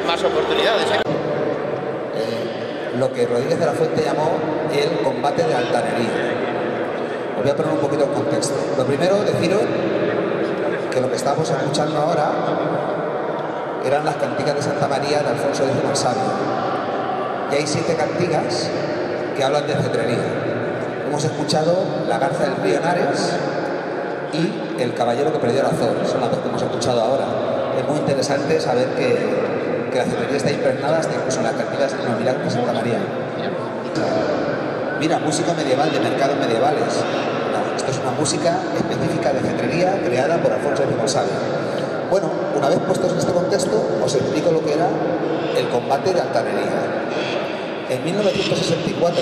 más oportunidades. Lo que Rodríguez de la Fuente llamó el combate de altanería. Os voy a poner un poquito en contexto. Lo primero, deciros que lo que estamos escuchando ahora eran las cantigas de Santa María de Alfonso X el Sabio. Y hay 7 cantigas que hablan de cetrería. Hemos escuchado La Garza del Río Henares y El Caballero que perdió el Azor. Son las 2 que hemos escuchado ahora. Es muy interesante saber que la cetrería está impregnada hasta incluso en las cantigas de los milagros de Santa María. Mira, música medieval de mercados medievales. No, esto es una música específica de cetrería creada por Alfonso X el Sabio. Bueno, una vez puestos en este contexto, os explico lo que era el combate de altanería. En 1964,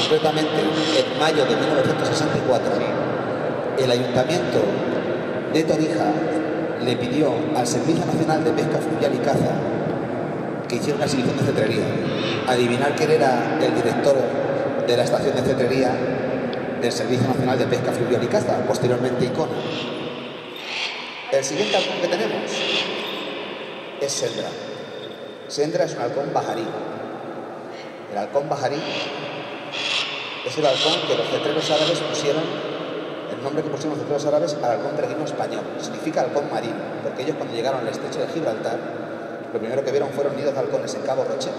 concretamente en mayo de 1964, el Ayuntamiento de Torija le pidió al Servicio Nacional de Pesca Fluvial y Caza que hiciera una exhibición de cetrería. Adivinar quién era el director de la estación de cetrería del Servicio Nacional de Pesca Fluvial y Caza, posteriormente Icona. El siguiente halcón que tenemos es Sendra. Sendra es un halcón bajarí. El halcón bajarí es el halcón que los cetreros árabes pusieron, el nombre que pusieron los cetreros árabes al halcón peregrino español. Significa halcón marino, porque ellos cuando llegaron al estrecho de Gibraltar, lo primero que vieron fueron nidos de halcones en Cabo Roche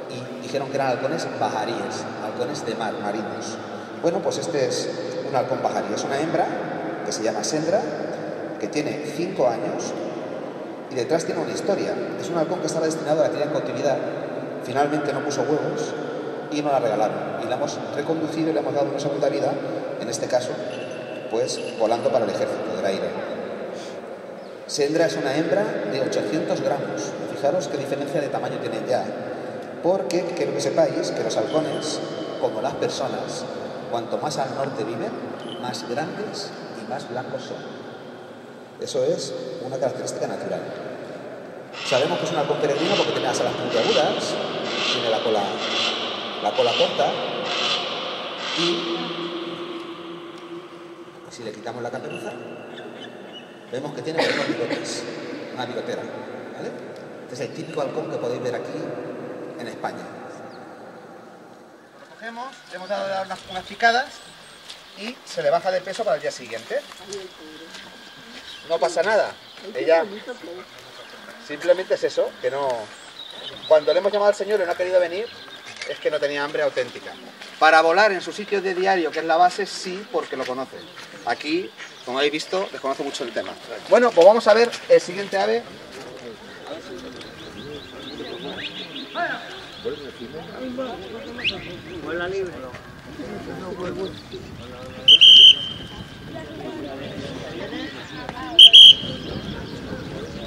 y dijeron que eran halcones bajaríes, halcones de mar, marinos. Bueno, pues este es un halcón bajarí. Es una hembra que se llama Sendra, que tiene 5 años y detrás tiene una historia. Es un halcón que estaba destinado a la cría en cautividad. Finalmente no puso huevos y nos la regalaron. Y la hemos reconducido y le hemos dado una segunda vida, en este caso, pues volando para el ejército del aire. Sendra es una hembra de 800 gramos. Fijaros qué diferencia de tamaño tienen ya. Porque quiero que sepáis que los halcones, como las personas, cuanto más al norte viven, más grandes y más blancos son. Eso es una característica natural. Sabemos que es un halcón peregrino porque tiene las alas puntiagudas, tiene la cola corta y si le quitamos la caperuza, vemos que tiene unos bigotes, una bigotera, ¿vale? Este es el típico halcón que podéis ver aquí en España. Lo cogemos, le hemos dado unas picadas y se le baja de peso para el día siguiente. No pasa nada. Ella simplemente es eso, que no... Cuando le hemos llamado al señor y no ha querido venir, es que no tenía hambre auténtica. Para volar en su sitio de diario, que es la base, sí, porque lo conoce. Aquí, como habéis visto, desconoce mucho el tema. Bueno, pues vamos a ver el siguiente ave. Vuela libre.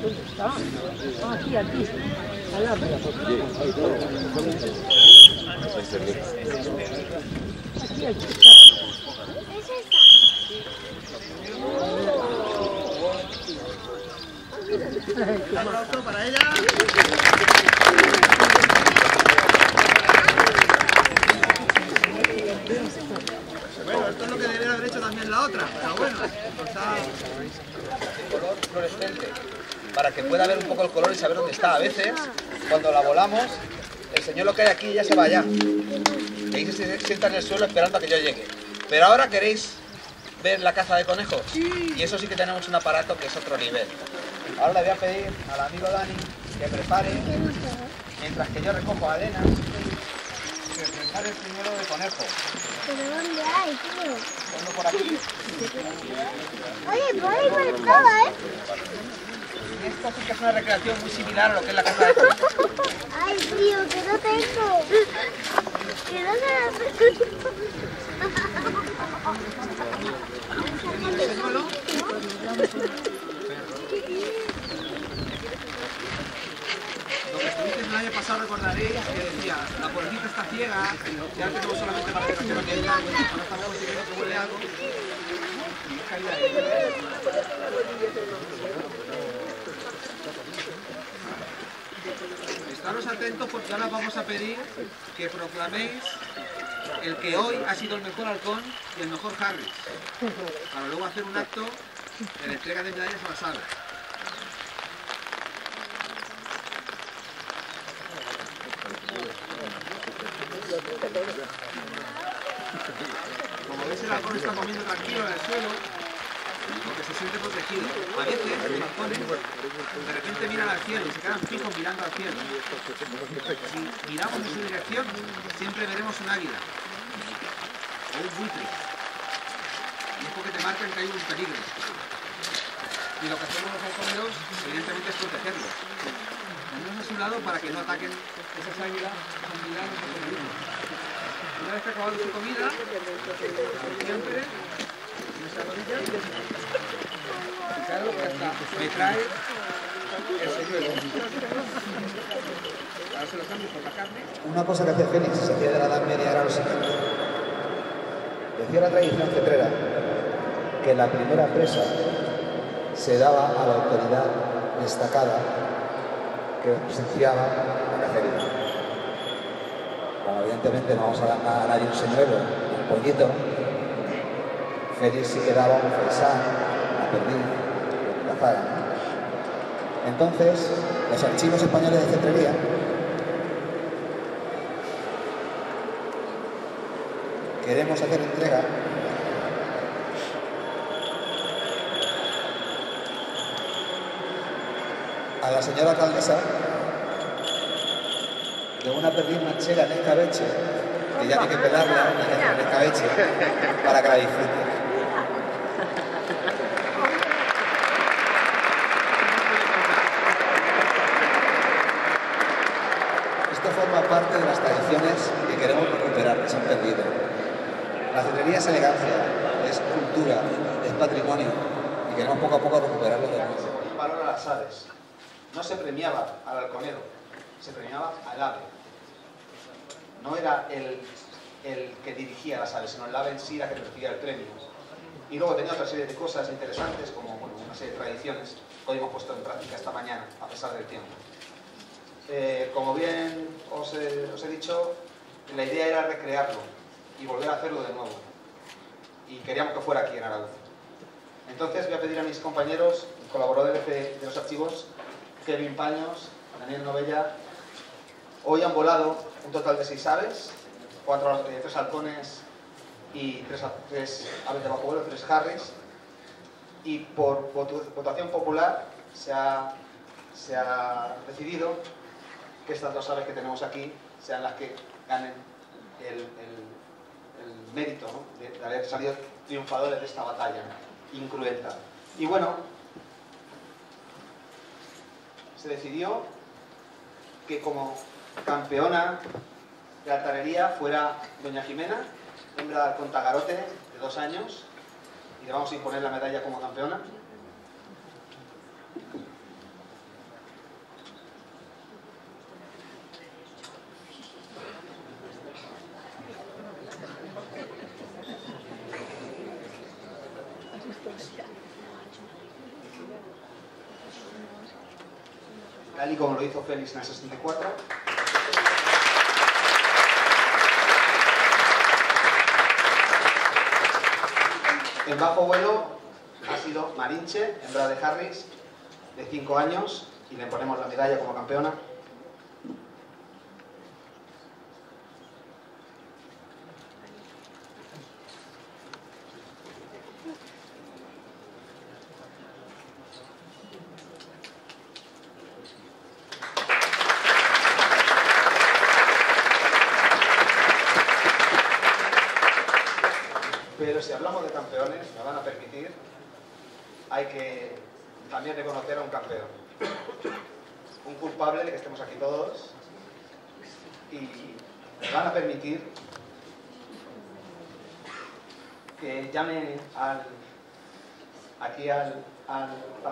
¿Dónde está? Ah, aquí, aquí. Al lado. Aquí, aquí está. ¿Es esa? Un aplauso para ella. Bueno, esto es lo que debería haber hecho también la otra, pero bueno, está... Color fluorescente, para que pueda ver un poco el color y saber dónde está. A veces, cuando la volamos, el señor lo que hay aquí ya se va allá. Y ahí se sienta en el suelo esperando a que yo llegue. Pero ahora queréis ver la caza de conejos. Y eso sí que tenemos un aparato que es otro nivel. Ahora le voy a pedir al amigo Dani que prepare, mientras que yo recojo arena, que prepare el primero de conejo. ¿Pero dónde hay, tío? Ponlo por aquí. Oye, por ahí por todo, ¿eh? Esto sí que es una recreación muy similar a lo que es la caza de conejos. Ay, tío, que no tengo. Que no tengo. Lo que estuvisteis el año pasado recordaréis que decía, la pobrecita está ciega, ya tenemos solamente para que no se lo quede, ahora estamos consiguiendo que huele algo. Y es caída ahí. Estaros atentos porque ahora vamos a pedir que proclaméis el que hoy ha sido el mejor halcón y el mejor Harris, para luego hacer un acto de entrega de medallas a las aves. el halcón está comiendo tranquilo en el suelo, porque se siente protegido. A veces los halcones de repente miran al cielo y se quedan fijos mirando al cielo. Si miramos en su dirección, siempre veremos un águila o un buitre. Y es porque te marcan que hay un peligro. Y lo que hacemos los halconeros, evidentemente, es protegerlos. Tenemos a su lado para que no ataquen esas águilas con milagros o con libros. Una vez que ha acabado su comida, siempre en esa rodilla, y claro, me trae el señuelo. Ahora se lo cambio por la carne. Una cosa que hacía Félix, se hacía de la Edad Media, era lo siguiente. Decía la tradición cetrera que la primera presa se daba a la autoridad destacada que presenciaba la cacería. Como evidentemente no vamos a dar a nadie un señuelo, un pollito, Félix sí que daba un faisán, una perdiz, lo que cazaran. Entonces, los archivos españoles de cetrería queremos hacer entrega a la señora alcaldesa de una perdiz manchega en escabeche, que ya no hay que pelarla, ni hay que hacer escabeche, para que la disfrute. Esto forma parte de las tradiciones que queremos recuperar, que se han perdido. La cetrería es elegancia, es cultura, es patrimonio, y queremos poco a poco recuperarlo de nuevo. Y valor a las aves. No se premiaba al halconero, se premiaba al ave. No era el que dirigía las aves, sino el ave en sí la que recibía el premio. Y luego tenía otra serie de cosas interesantes, como bueno, una serie de tradiciones que hoy hemos puesto en práctica esta mañana, a pesar del tiempo. Como bien os he dicho, la idea era recrearlo y volver a hacerlo de nuevo. Y queríamos que fuera aquí en Arauzo. Entonces voy a pedir a mis compañeros, colaboradores de los archivos, Kevin Paños, Daniel Novella. Hoy han volado un total de 6 aves, 3 halcones y 3 aves de bajo vuelo, 3 harris. Y por votación popular se ha decidido que estas 2 aves que tenemos aquí sean las que ganen el mérito, ¿no?, de haber salido triunfadores de esta batalla incruenta. Y bueno, se decidió que como campeona de altanería fuera doña Jimena, hembra del halcón tagarote de 2 años, y le vamos a imponer la medalla como campeona. Tal y como lo hizo Félix en el 64. En bajo vuelo ha sido Marinche, hembra de Harris, de 5 años, y le ponemos la medalla como campeona. Pero si hablamos de campeones, me van a permitir, hay que también reconocer a un campeón. Un culpable de que estemos aquí todos. Y me van a permitir que llame aquí al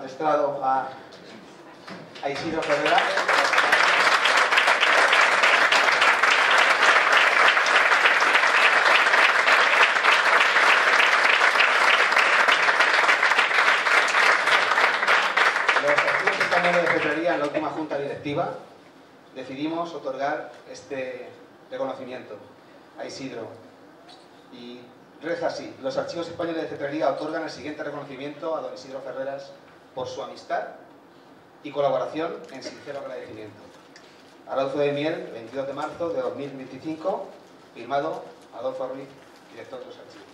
estrado a Isidro Ferreras. De cetrería, en la última junta directiva, decidimos otorgar este reconocimiento a Isidro. Y reza así: los archivos españoles de cetrería otorgan el siguiente reconocimiento a don Isidro Ferreras por su amistad y colaboración en sincero agradecimiento. Arauzo de Miel, 22 de marzo de 2025, firmado Adolfo Ruiz, director de los archivos.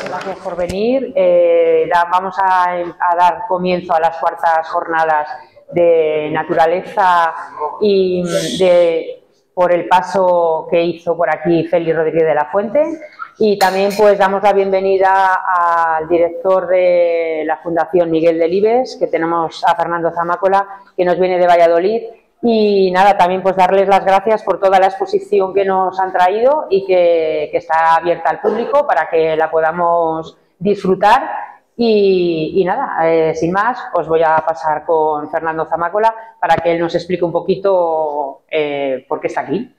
Gracias por venir. Vamos a dar comienzo a las cuartas jornadas de naturaleza y por el paso que hizo por aquí Félix Rodríguez de la Fuente, y también pues damos la bienvenida al director de la Fundación Miguel Delibes, que tenemos a Fernando Zamácola, que nos viene de Valladolid. Y nada, también pues darles las gracias por toda la exposición que nos han traído y que está abierta al público para que la podamos disfrutar. Y nada, sin más, os voy a pasar con Fernando Zamácola para que él nos explique un poquito por qué está aquí.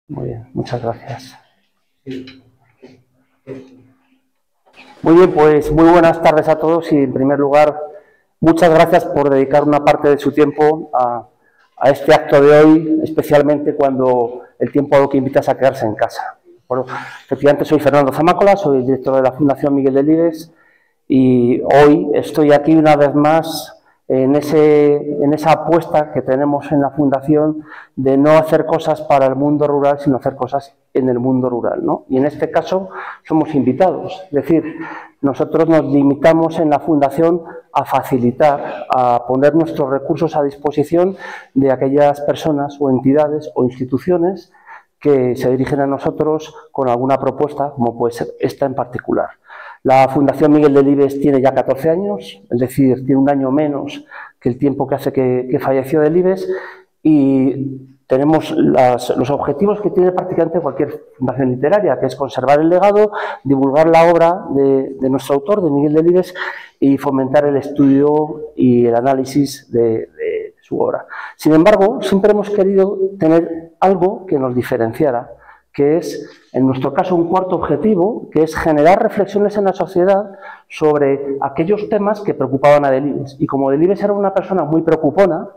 Muy bien, muchas gracias. Muy bien, pues muy buenas tardes a todos y en primer lugar, muchas gracias por dedicar una parte de su tiempo a este acto de hoy, especialmente cuando el tiempo a lo que invitas a quedarse en casa. Bueno, efectivamente soy Fernando Zamácola, soy el director de la Fundación Miguel Delibes y hoy estoy aquí una vez más en esa apuesta que tenemos en la Fundación de no hacer cosas para el mundo rural, sino hacer cosas en el mundo rural, ¿no? Y en este caso somos invitados, es decir, nosotros nos limitamos en la Fundación a facilitar, a poner nuestros recursos a disposición de aquellas personas o entidades o instituciones que se dirigen a nosotros con alguna propuesta, como puede ser esta en particular. La Fundación Miguel Delibes tiene ya 14 años, es decir, tiene un año menos que el tiempo que hace que falleció Delibes, y tenemos los objetivos que tiene prácticamente cualquier fundación literaria, que es conservar el legado, divulgar la obra de nuestro autor, de Miguel Delibes, y fomentar el estudio y el análisis de su obra. Sin embargo, siempre hemos querido tener algo que nos diferenciara, que es, en nuestro caso, un cuarto objetivo, que es generar reflexiones en la sociedad sobre aquellos temas que preocupaban a Delibes. Y como Delibes era una persona muy preocupona,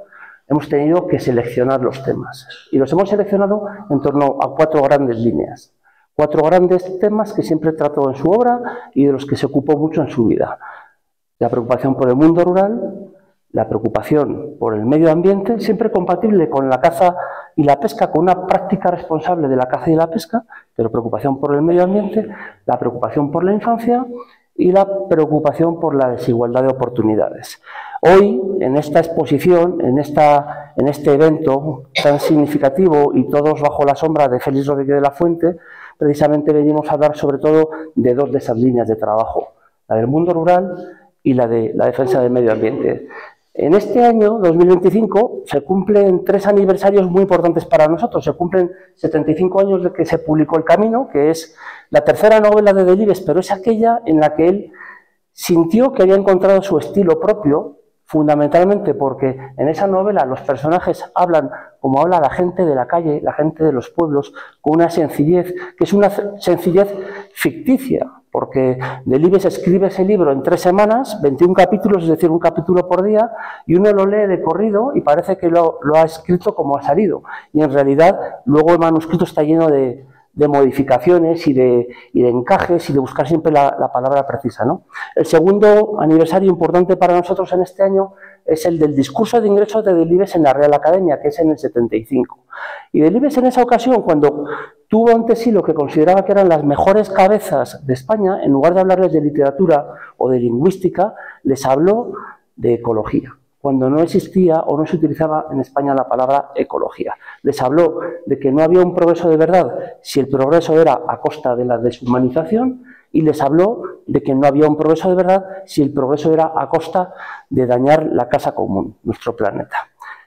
hemos tenido que seleccionar los temas. Y los hemos seleccionado en torno a 4 grandes líneas. 4 grandes temas que siempre trató en su obra y de los que se ocupó mucho en su vida. La preocupación por el mundo rural, la preocupación por el medio ambiente, siempre compatible con la caza y la pesca, con una práctica responsable de la caza y la pesca, pero preocupación por el medio ambiente, la preocupación por la infancia y la preocupación por la desigualdad de oportunidades. Hoy, en esta exposición, en este evento tan significativo y todos bajo la sombra de Félix Rodríguez de la Fuente, precisamente venimos a hablar sobre todo de 2 de esas líneas de trabajo, la del mundo rural y la de la defensa del medio ambiente. En este año, 2025, se cumplen 3 aniversarios muy importantes para nosotros. Se cumplen 75 años de que se publicó El Camino, que es la tercera novela de Delibes, pero es aquella en la que él sintió que había encontrado su estilo propio, fundamentalmente porque en esa novela los personajes hablan como habla la gente de la calle, la gente de los pueblos, con una sencillez, que es una sencillez ficticia, porque Delibes escribe ese libro en 3 semanas, 21 capítulos, es decir, un capítulo por día, y uno lo lee de corrido y parece que lo ha escrito como ha salido. Y en realidad, luego el manuscrito está lleno de modificaciones y de encajes y de buscar siempre la palabra precisa, ¿no? El segundo aniversario importante para nosotros en este año es el del discurso de ingresos de Delibes en la Real Academia, que es en el 75. Y Delibes en esa ocasión, cuando tuvo ante sí lo que consideraba que eran las mejores cabezas de España, en lugar de hablarles de literatura o de lingüística, les habló de ecología, cuando no existía o no se utilizaba en España la palabra ecología. Les habló de que no había un progreso de verdad si el progreso era a costa de la deshumanización, y les habló de que no había un progreso de verdad si el progreso era a costa de dañar la casa común, nuestro planeta.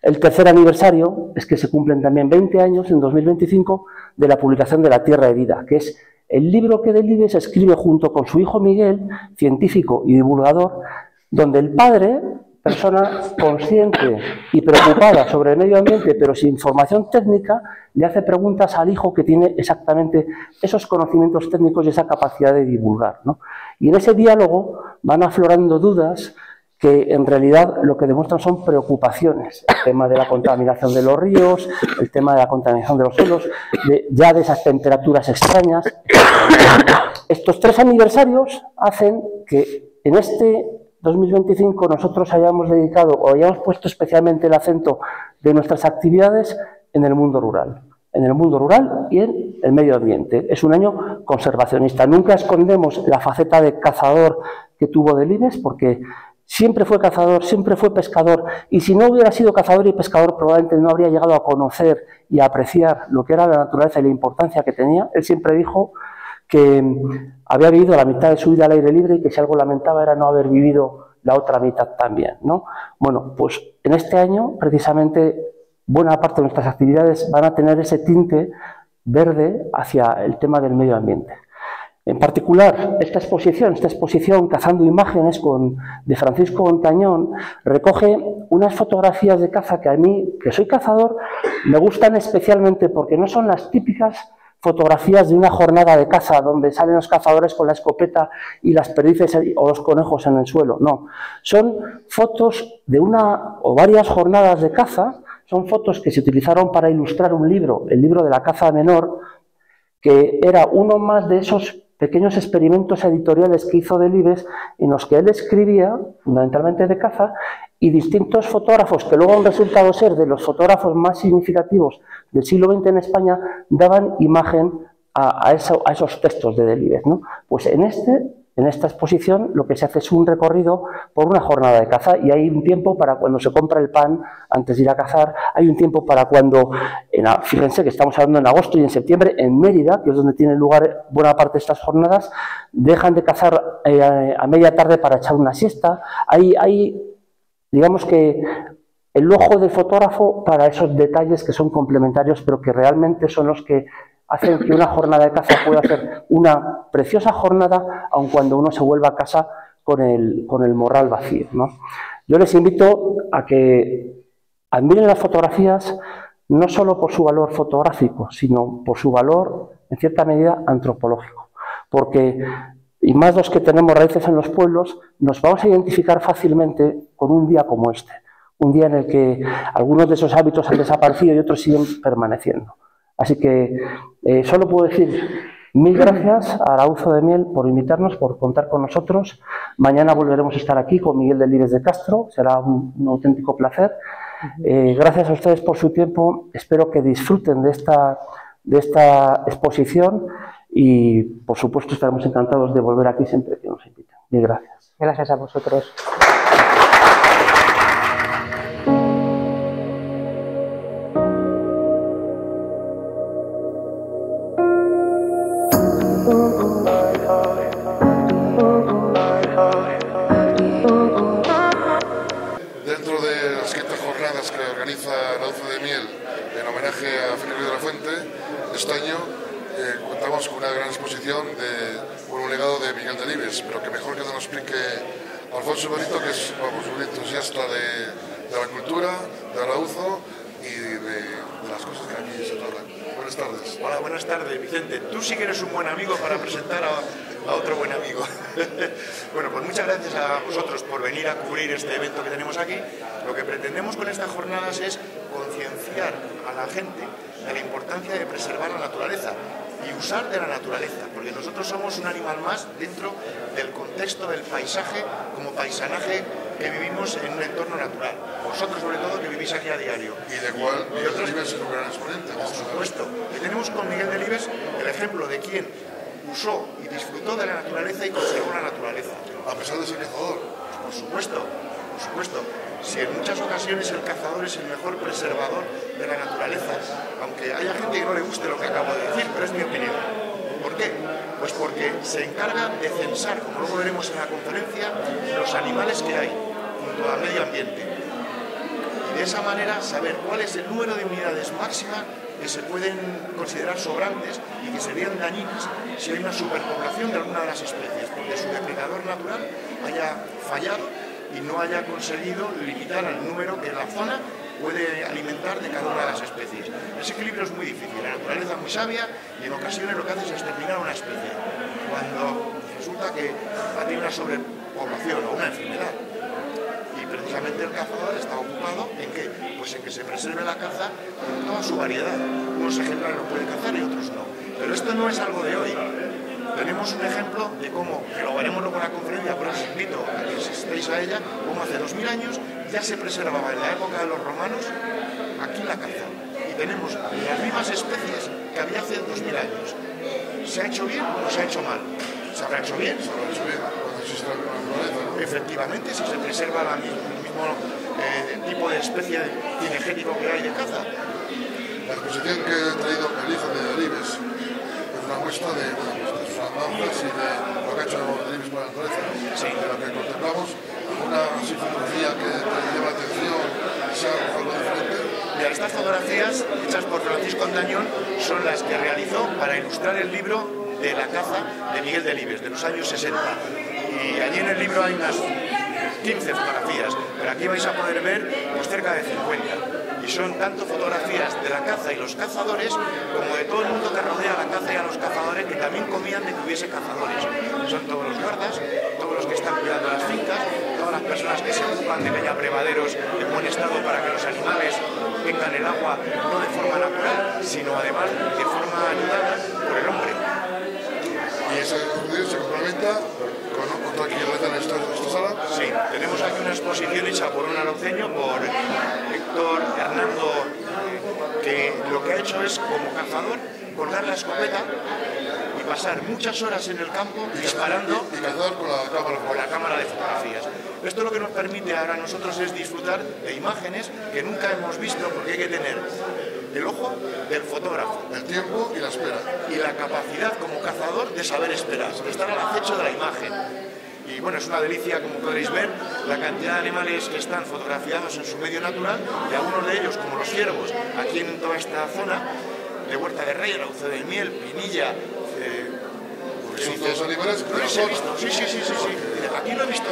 El tercer aniversario es que se cumplen también 20 años, en 2025, de la publicación de La Tierra Herida, que es el libro que Delibes escribe junto con su hijo Miguel, científico y divulgador, donde el padre, persona consciente y preocupada sobre el medio ambiente, pero sin formación técnica, le hace preguntas al hijo que tiene exactamente esos conocimientos técnicos y esa capacidad de divulgar, ¿no? Y en ese diálogo van aflorando dudas que en realidad lo que demuestran son preocupaciones. El tema de la contaminación de los ríos, el tema de la contaminación de los suelos, ya de esas temperaturas extrañas. Estos 3 aniversarios hacen que en este 2025 nosotros hayamos dedicado o hayamos puesto especialmente el acento de nuestras actividades en el mundo rural y en el medio ambiente. Es un año conservacionista. Nunca escondemos la faceta de cazador que tuvo Delibes, porque siempre fue cazador, siempre fue pescador, y si no hubiera sido cazador y pescador probablemente no habría llegado a conocer y a apreciar lo que era la naturaleza y la importancia que tenía. Él siempre dijo que había vivido la mitad de su vida al aire libre y que si algo lamentaba era no haber vivido la otra mitad también, ¿no? Bueno, pues en este año, precisamente, buena parte de nuestras actividades van a tener ese tinte verde hacia el tema del medio ambiente. En particular, esta exposición Cazando Imágenes de Francisco Ontañón, recoge unas fotografías de caza que a mí, que soy cazador, me gustan especialmente porque no son las típicas fotografías de una jornada de caza donde salen los cazadores con la escopeta y las perdices o los conejos en el suelo. No, son fotos de una o varias jornadas de caza, son fotos que se utilizaron para ilustrar un libro, el libro de la caza menor, que era uno más de esos pequeños experimentos editoriales que hizo Delibes, en los que él escribía, fundamentalmente de caza, y distintos fotógrafos, que luego han resultado ser de los fotógrafos más significativos del siglo XX en España, daban imagen a esos textos de Delibes, ¿no? Pues en esta exposición lo que se hace es un recorrido por una jornada de caza, y hay un tiempo para cuando se compra el pan antes de ir a cazar, hay un tiempo para cuando, fíjense que estamos hablando en agosto y en septiembre, en Mérida, que es donde tienen lugar buena parte de estas jornadas, dejan de cazar a media tarde para echar una siesta. Hay digamos que el ojo del fotógrafo para esos detalles que son complementarios, pero que realmente son los que hacen que una jornada de caza pueda ser una preciosa jornada, aun cuando uno se vuelva a casa con el morral vacío, ¿no? Yo les invito a que admiren las fotografías no solo por su valor fotográfico, sino por su valor, en cierta medida, antropológico. Porque, y más los que tenemos raíces en los pueblos, nos vamos a identificar fácilmente con un día como este. Un día en el que algunos de esos hábitos han desaparecido y otros siguen permaneciendo. Así que solo puedo decir mil gracias a Arauzo de Miel por invitarnos, por contar con nosotros. Mañana volveremos a estar aquí con Miguel Delibes de Castro, será un auténtico placer. Gracias a ustedes por su tiempo, espero que disfruten de esta exposición y, por supuesto, estaremos encantados de volver aquí siempre que nos inviten. Mil gracias. Gracias a vosotros. Dentro Delibes, pero que mejor que nos lo explique Alfonso Benito, que es, vamos, un entusiasta de la cultura, de Arauzo y de las cosas que aquí se tratan. Buenas tardes. Hola, buenas tardes, Vicente. Tú sí que eres un buen amigo para presentar a otro buen amigo. Bueno, pues muchas gracias a vosotros por venir a cubrir este evento que tenemos aquí. Lo que pretendemos con estas jornadas es concienciar a la gente de la importancia de preservar la naturaleza y usar de la naturaleza, porque nosotros somos un animal más dentro del contexto del paisaje como paisanaje que vivimos en un entorno natural. Vosotros, sobre todo, que vivís aquí a diario. Y de cual Miguel Delibes es un gran exponente. Por supuesto. Y tenemos con Miguel Delibes el ejemplo de quien usó y disfrutó de la naturaleza y conservó la naturaleza. A pesar de ser cazador. Por supuesto, por supuesto. Si en muchas ocasiones el cazador es el mejor preservador de la naturaleza, aunque haya gente que no le guste lo que acabo de decir, pero es mi opinión. ¿Por qué? Pues porque se encarga de censar, como luego veremos en la conferencia, los animales que hay junto al medio ambiente. Y de esa manera saber cuál es el número de unidades máxima que se pueden considerar sobrantes y que serían dañinas si hay una superpoblación de alguna de las especies, porque su depredador natural haya fallado y no haya conseguido limitar el número que la zona puede alimentar de cada una de las especies. Ese equilibrio es muy difícil, la naturaleza es muy sabia y en ocasiones lo que hace es exterminar una especie, cuando resulta que ha tenido una sobrepoblación o una enfermedad. Y precisamente el cazador está ocupado ¿en qué? Pues en que se preserve la caza en toda su variedad. Unos ejemplares lo pueden cazar y otros no. Pero esto no es algo de hoy. Tenemos un ejemplo de cómo, que lo veremos luego en la conferencia, pero os invito a que asistáis a ella, como hace 2000 años ya se preservaba en la época de los romanos aquí la caza. Y tenemos las mismas especies que había hace 2000 años. ¿Se ha hecho bien o se ha hecho mal? Se habrá hecho bien. Se habrá hecho bien cuando existe la naturaleza, ¿no? Efectivamente, si se preserva el mismo tipo de especie cinegético que hay de caza. La exposición que he traído el hijo de Delibes es una muestra de sus andanzas y de lo que ha hecho Delibes para la naturaleza, ¿no? Sí. De lo que contemplamos, alguna fotografía que te llama la atención, que sea algo diferente. Mira, estas fotografías hechas por Francisco Antañón son las que realizó para ilustrar el libro de la caza de Miguel Delibes, de los años 60. Y allí en el libro hay unas 15 fotografías, pero aquí vais a poder ver pues, cerca de 50. Y son tanto fotografías de la caza y los cazadores, como de todo el mundo que rodea a la caza y a los cazadores, que también comían de que hubiese cazadores. Son todos los guardas, todos los que están cuidando las fincas, todas las personas que se ocupan de que haya abrevaderos en buen estado para que los animales tengan el agua no de forma natural, sino además de forma ayudada por el hombre. Y ese estudio se complementa con otra actividad en esta sala. Sí, tenemos aquí una exposición hecha por un arauceño, por Héctor Hernando, que lo que ha hecho es, como cazador, colgar la escopeta y pasar muchas horas en el campo disparando y cazar con la cámara de fotografías. Esto lo que nos permite ahora a nosotros es disfrutar de imágenes que nunca hemos visto, porque hay que tener el ojo del fotógrafo, el tiempo y la espera, y la capacidad como cazador de saber esperar, de estar al acecho de la imagen. Y bueno, es una delicia, como podréis ver, la cantidad de animales que están fotografiados en su medio natural, y algunos de ellos, como los ciervos, aquí en toda esta zona de Huerta de Rey, Arauzo del Miel, Pinilla, son todos animales que no los he visto. Sí. Aquí no he visto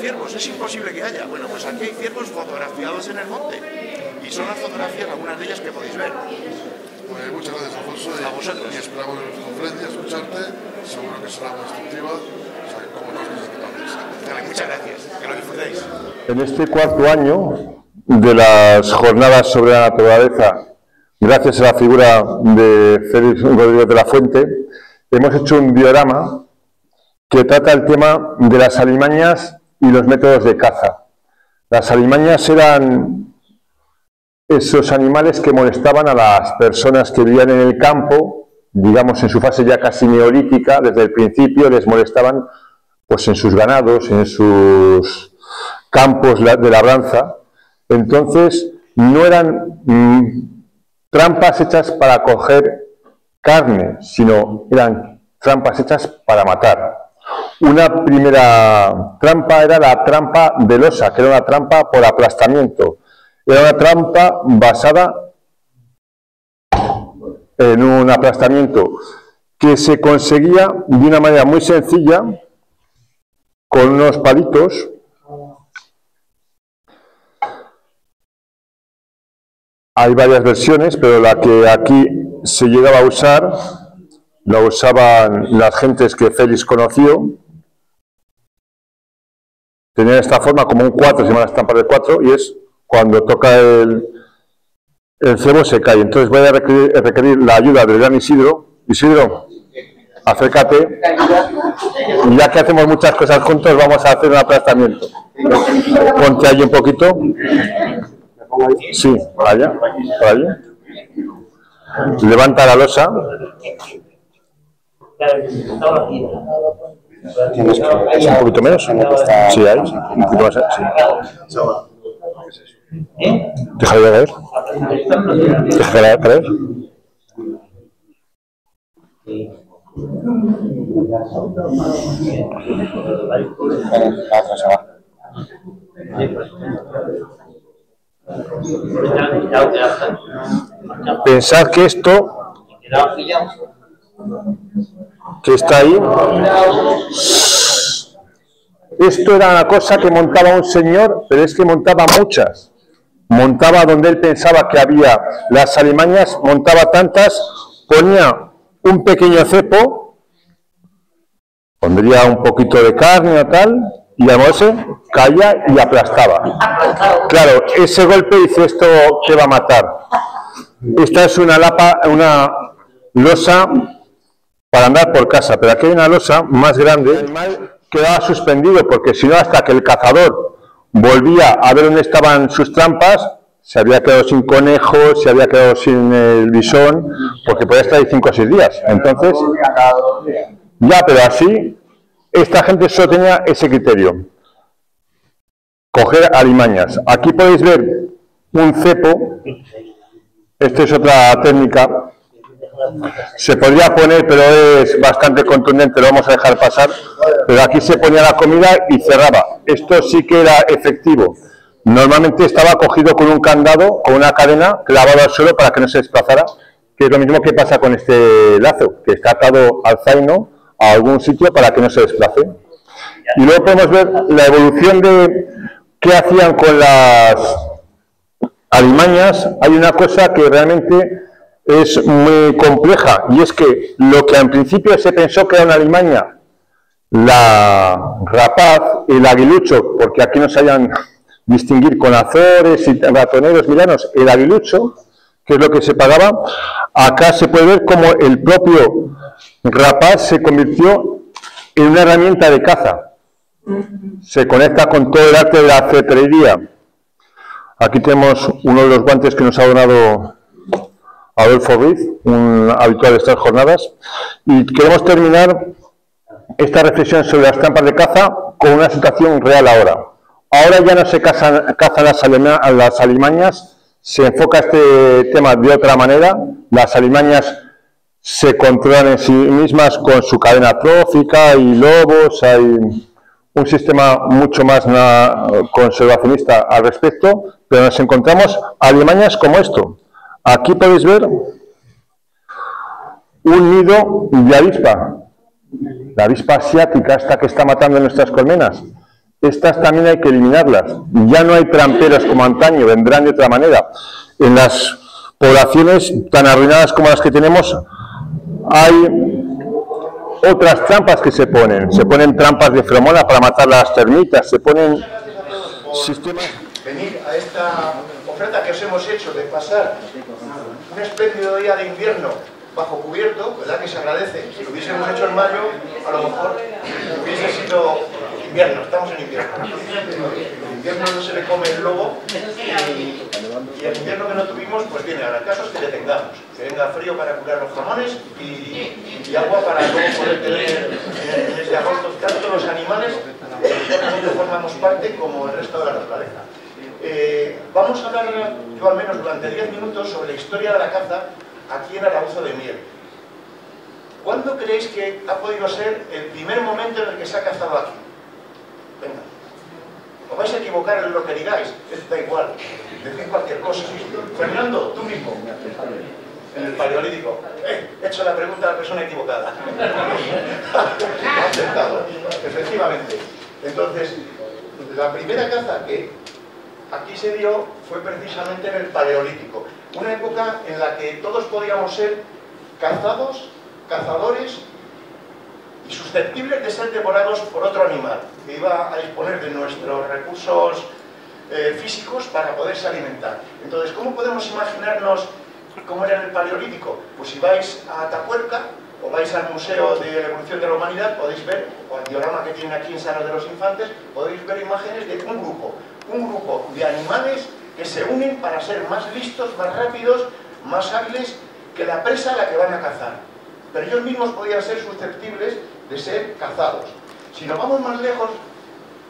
ciervos, es imposible que haya. Bueno, pues aquí hay ciervos fotografiados en el monte. Y son las fotografías, algunas de ellas que podéis ver. Pues muchas gracias, Alfonso. A vosotros. Y esperamos en nuestra conferencia escucharte. Seguro que será muy instructiva. O sea, como nos Vale, muchas gracias. Que lo disfrutéis. En este cuarto año de las jornadas sobre la naturaleza, gracias a la figura de Félix Rodríguez de la Fuente, hemos hecho un diorama que trata el tema de las alimañas y los métodos de caza. Las alimañas eran esos animales que molestaban a las personas que vivían en el campo, digamos en su fase ya casi neolítica, desde el principio les molestaban pues en sus ganados, en sus campos de labranza. Entonces no eran trampas hechas para coger carne, sino eran trampas hechas para matar. Una primera trampa era la trampa de losa, que era una trampa por aplastamiento. Era una trampa basada en un aplastamiento que se conseguía de una manera muy sencilla, con unos palitos. Hay varias versiones, pero la que aquí se llegaba a usar, la usaban las gentes que Félix conoció. Tenía esta forma como un 4, se llama la estampa de 4, y es cuando toca el cebo se cae. Entonces voy a requerir la ayuda del gran Isidro. Isidro, acércate. Y ya que hacemos muchas cosas juntos, vamos a hacer un aplastamiento. Ponte allí un poquito. Sí, por allá, por allí. Levanta la losa. ¿Tienes un poquito menos? Sí, hay. Un poquito más, sí. Déjale caer. Déjale caer. Pensad que esto que está ahí, esto era una cosa que montaba un señor, pero es que montaba muchas. Montaba donde él pensaba que había las alimañas, montaba tantas, ponía un pequeño cepo, pondría un poquito de carne o tal, y a Mose caía y aplastaba. Claro, ese golpe dice, esto te va a matar. Esta es una losa para andar por casa, pero aquí hay una losa más grande. El animal quedaba suspendido, porque si no, hasta que el cazador volvía a ver dónde estaban sus trampas, se había quedado sin conejos, se había quedado sin el bisón, porque podía estar ahí 5 o 6 días. Entonces, ya, pero así, esta gente solo tenía ese criterio. Coger alimañas. Aquí podéis ver un cepo. Esta es otra técnica. Se podría poner, pero es bastante contundente, lo vamos a dejar pasar. Pero aquí se ponía la comida y cerraba. Esto sí que era efectivo. Normalmente estaba cogido con un candado, con una cadena, clavado al suelo para que no se desplazara, que es lo mismo que pasa con este lazo, que está atado al zaino a algún sitio para que no se desplace. Y luego podemos ver la evolución de qué hacían con las alimañas. Hay una cosa que realmente es muy compleja, y es que lo que en principio se pensó que era una alimaña, la rapaz, el aguilucho, porque aquí no se hayan distinguir con azores y ratoneros milanos, el aguilucho, que es lo que se pagaba. Acá se puede ver cómo el propio rapaz se convirtió en una herramienta de caza. Se conecta con todo el arte de la cetrería. Aquí tenemos uno de los guantes que nos ha donado Adolfo Ruiz, un habitual de estas jornadas, y queremos terminar esta reflexión sobre las trampas de caza con una situación real ahora. Ahora ya no se cazan las alimañas, se enfoca este tema de otra manera. Las alimañas se controlan en sí mismas con su cadena trófica y lobos, hay un sistema mucho más conservacionista al respecto, pero nos encontramos alimañas como esto. Aquí podéis ver un nido de avispa, la avispa asiática, esta que está matando en nuestras colmenas. Estas también hay que eliminarlas. Ya no hay tramperos como antaño, vendrán de otra manera. En las poblaciones tan arruinadas como las que tenemos, hay otras trampas que se ponen trampas de feromona para matar las termitas, se ponen sistemas. Venir a esta oferta que os hemos hecho de pasar un espléndido día de invierno bajo cubierto, ¿verdad que se agradece? Si lo hubiésemos hecho en mayo, a lo mejor hubiese sido invierno, estamos en invierno. El invierno no se le come el lobo y el invierno que no tuvimos, pues viene al caso es que le tengamos, que venga frío para curar los jamones y agua para luego poder tener en este agosto tanto los animales que formamos parte como el resto de la naturaleza. Vamos a hablar, yo al menos durante 10 minutos, sobre la historia de la caza aquí en Arauzo de Miel. ¿Cuándo creéis que ha podido ser el primer momento en el que se ha cazado aquí? Venga. Os vais a equivocar en lo que digáis, da igual, decid cualquier cosa. Fernando, tú mismo, en el Paleolítico. He hecho la pregunta a la persona equivocada. Ha aceptado, efectivamente. Entonces, la primera caza que aquí se dio fue precisamente en el Paleolítico, una época en la que todos podíamos ser cazados, cazadores y susceptibles de ser devorados por otro animal que iba a disponer de nuestros recursos físicos para poderse alimentar. Entonces, ¿cómo podemos imaginarnos cómo era en el Paleolítico? Pues si vais a Atapuerca o vais al Museo de la Evolución de la Humanidad, podéis ver, o al diorama que tienen aquí en Sala de los Infantes, podéis ver imágenes de un grupo de animales que se unen para ser más listos, más rápidos, más hábiles que la presa a la que van a cazar. Pero ellos mismos podían ser susceptibles de ser cazados. Si nos vamos más lejos,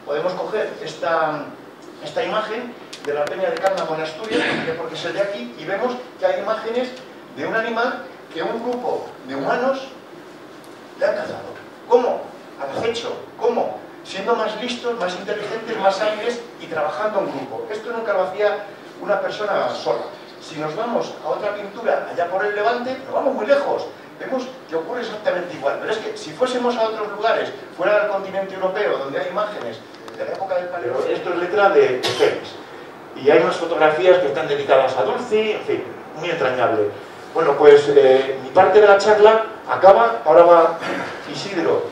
podemos coger esta imagen de la Peña de Cárnamo en Asturias, porque es de aquí, y vemos que hay imágenes de un animal que un grupo de humanos le han cazado. ¿Cómo? Al acecho. ¿Cómo? Siendo más listos, más inteligentes, más hábiles y trabajando en grupo. Esto nunca lo hacía una persona sola. Si nos vamos a otra pintura allá por el Levante, nos vamos muy lejos. Vemos que ocurre exactamente igual. Pero es que si fuésemos a otros lugares, fuera del continente europeo, donde hay imágenes de la época del Paleolítico, esto es letra de Félix. Y hay unas fotografías que están dedicadas a Dulci, en fin, muy entrañable. Bueno, pues mi parte de la charla acaba, ahora va Isidro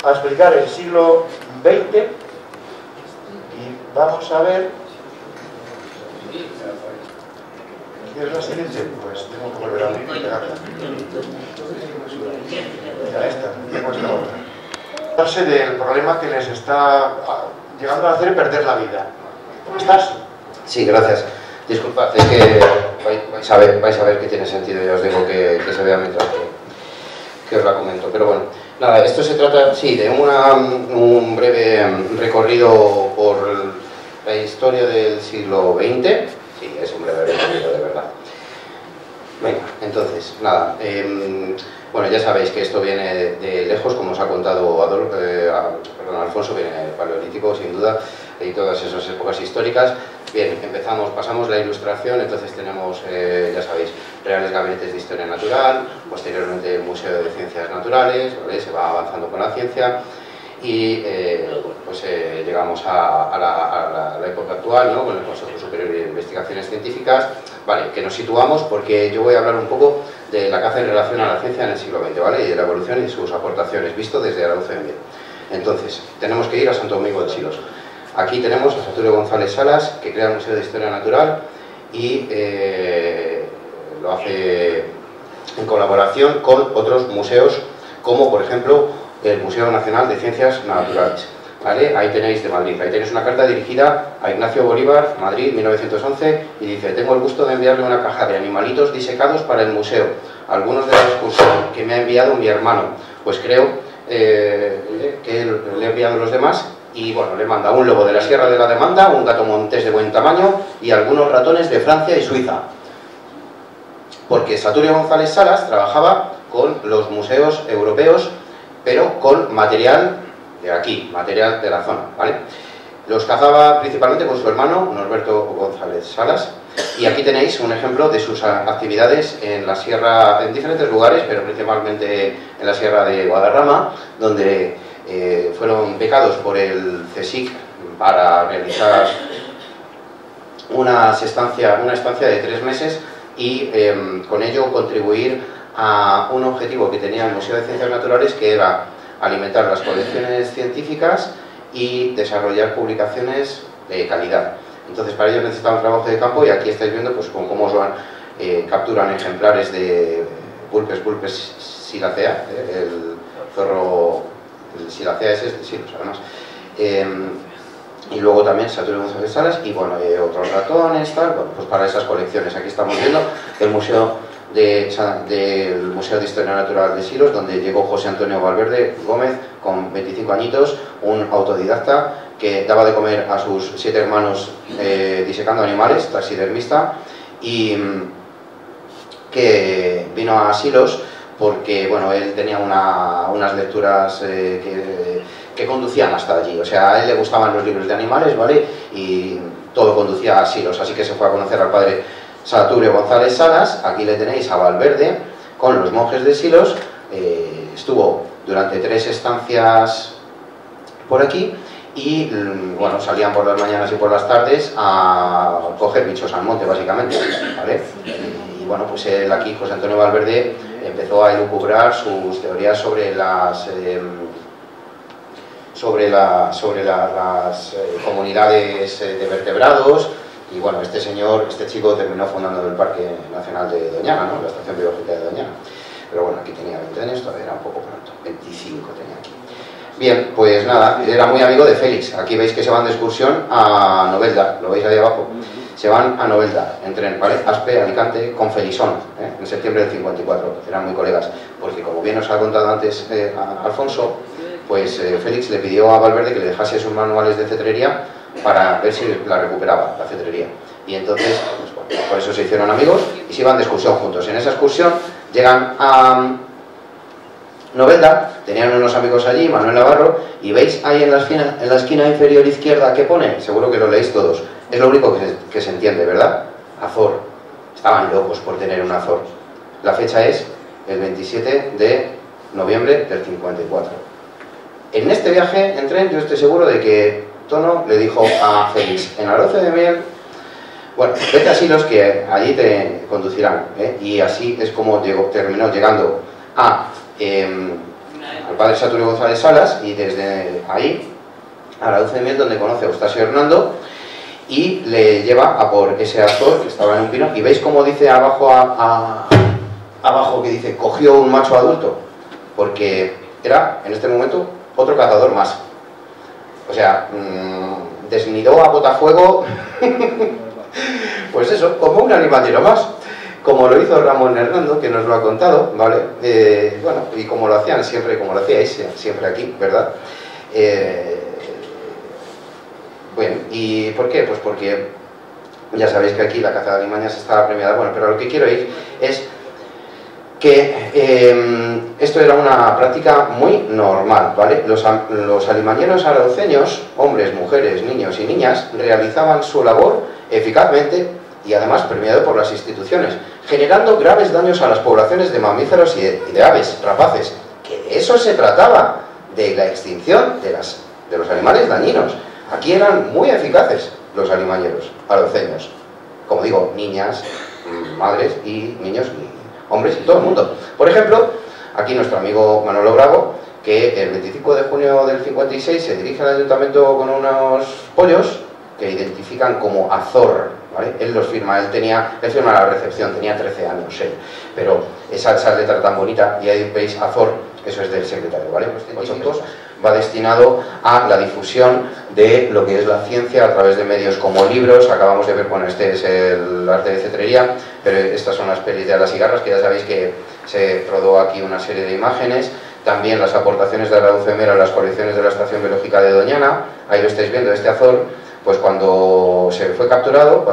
a explicar el siglo XX y vamos a ver. ¿Quieres la siguiente? Pues tengo que volver a pegarla. Mira esta, tengo esta otra. Darse del problema que les está llegando a hacer perder la vida. ¿Cómo estás? Sí, gracias. Disculpad, es que vais a ver que tiene sentido, ya os digo que se vea mientras que os la comento. Pero bueno, nada, esto se trata, sí, de un breve recorrido por la historia del siglo XX. Sí, es un breve recorrido, de verdad. Venga, entonces, nada, bueno, ya sabéis que esto viene de lejos, como os ha contado Alfonso, viene del Paleolítico, sin duda, y todas esas épocas históricas. Bien, pasamos la ilustración, entonces tenemos, ya sabéis, reales gabinetes de historia natural, posteriormente el Museo de Ciencias Naturales, ¿vale? Se va avanzando con la ciencia y pues llegamos a la época actual, ¿no? Con el Consejo Superior de Investigaciones Científicas, vale, que nos situamos porque yo voy a hablar un poco de la caza en relación a la ciencia en el siglo XX, ¿vale? Y de la evolución y sus aportaciones, visto desde Arauzo en Mier. Entonces, tenemos que ir a Santo Domingo de Silos. Aquí tenemos a Saturio González Salas, que crea el Museo de Historia Natural y lo hace en colaboración con otros museos, como por ejemplo el Museo Nacional de Ciencias Naturales. ¿Vale? Ahí tenéis de Madrid, ahí tenéis una carta dirigida a Ignacio Bolívar, Madrid, 1911, y dice: tengo el gusto de enviarle una caja de animalitos disecados para el museo, algunos de la excursión que me ha enviado mi hermano. Pues creo que le he enviado los demás. Y bueno, le manda un lobo de la Sierra de la Demanda, un gato montés de buen tamaño y algunos ratones de Francia y Suiza. Porque Saturio González Salas trabajaba con los museos europeos, pero con material de aquí, material de la zona, ¿vale? Los cazaba principalmente con su hermano, Norberto González Salas, y aquí tenéis un ejemplo de sus actividades en la sierra, en diferentes lugares, pero principalmente en la Sierra de Guadarrama, donde fueron becados por el CSIC para realizar una estancia de 3 meses y con ello contribuir a un objetivo que tenía el Museo de Ciencias Naturales, que era alimentar las colecciones científicas y desarrollar publicaciones de calidad. Entonces, para ello necesitaban trabajo de campo, y aquí estáis viendo pues cómo os van, capturan ejemplares de Vulpes silacea, el zorro, el silacea es este, sí, además. Y luego también Saturio González Salas y bueno, otros ratones, tal, bueno, pues para esas colecciones. Aquí estamos viendo el museo del Museo de Historia Natural de Silos, donde llegó José Antonio Valverde Gómez con 25 añitos, un autodidacta que daba de comer a sus 7 hermanos disecando animales, taxidermista, y que vino a Silos porque bueno, él tenía unas lecturas que conducían hasta allí. O sea, a él le gustaban los libros de animales, ¿vale? Y todo conducía a Silos, así que se fue a conocer al padre Saturio González Salas. Aquí le tenéis a Valverde con los monjes de Silos. Estuvo durante 3 estancias por aquí y bueno, salían por las mañanas y por las tardes a coger bichos al monte, básicamente, ¿vale? Y bueno, pues él aquí, José Antonio Valverde, empezó a elucubrar sus teorías sobre las comunidades de vertebrados. Y bueno, este chico terminó fundando el Parque Nacional de Doñana, ¿no? La Estación Biológica de Doñana. Pero bueno, aquí tenía 20 años, todavía era un poco pronto, 25 tenía aquí. Bien, pues nada, era muy amigo de Félix. Aquí veis que se van de excursión a Novelda, lo veis ahí abajo. Se van a Novelda, en tren, ¿vale? Aspe, Alicante, con Felixón, en septiembre del 54. Eran muy colegas, porque como bien os ha contado antes Alfonso, pues Félix le pidió a Valverde que le dejase sus manuales de cetrería para ver si la recuperaba, la cetrería. Y entonces, pues, bueno, por eso se hicieron amigos y se iban de excursión juntos. En esa excursión llegan a Novelda, tenían unos amigos allí, Manuel Navarro, y veis ahí en la esquina inferior izquierda que pone, seguro que lo leéis todos, es lo único que se entiende, ¿verdad? Azor. Estaban locos por tener un Azor. La fecha es el 27 de noviembre del 54. En este viaje en tren yo estoy seguro de que Tono le dijo a Félix, en Arauce de Miel, bueno, vete a Silos que allí te conducirán, ¿eh? Y así es como terminó llegando al padre Saturio González Salas, y desde ahí a Arauce de Miel, donde conoce a Eustacio Hernando y le lleva a por ese Azor que estaba en un pino. Y veis cómo dice abajo abajo que dice cogió un macho adulto, porque era en este momento otro cazador más. O sea, desnidó a botafuego pues eso, como un animalero más, como lo hizo Ramón Hernando, que nos lo ha contado, ¿vale? Bueno, y como lo hacían siempre, como lo hacíais siempre aquí, ¿verdad? Bueno, ¿y por qué? Pues porque ya sabéis que aquí la caza de alimañas está premiada. Bueno, pero a lo que quiero ir es que esto era una práctica muy normal, ¿vale? Los alimañeros arauceños, hombres, mujeres, niños y niñas, realizaban su labor eficazmente y además premiado por las instituciones, generando graves daños a las poblaciones de mamíferos y de aves rapaces, que de eso se trataba, de la extinción de los animales dañinos. Aquí eran muy eficaces los alimañeros arauceños, como digo, niñas, madres y niños y hombres y todo el mundo. Por ejemplo, aquí nuestro amigo Manolo Bravo, que el 25 de junio del 56 se dirige al ayuntamiento con unos pollos que identifican como Azor, ¿vale? Él los firma, él firma la recepción, tenía 13 años él, pero esa letra tan bonita, y ahí veis Azor, eso es del secretario, ¿vale? Los científicos va destinado a la difusión de lo que es la ciencia a través de medios como libros. Acabamos de ver, bueno, este es el arte de cetrería, pero estas son las pelis de Alas y Garras, que ya sabéis que se rodó aquí una serie de imágenes. También las aportaciones de Arauce de Miel a las colecciones de la Estación Biológica de Doñana. Ahí lo estáis viendo, este Azor, pues cuando fue capturado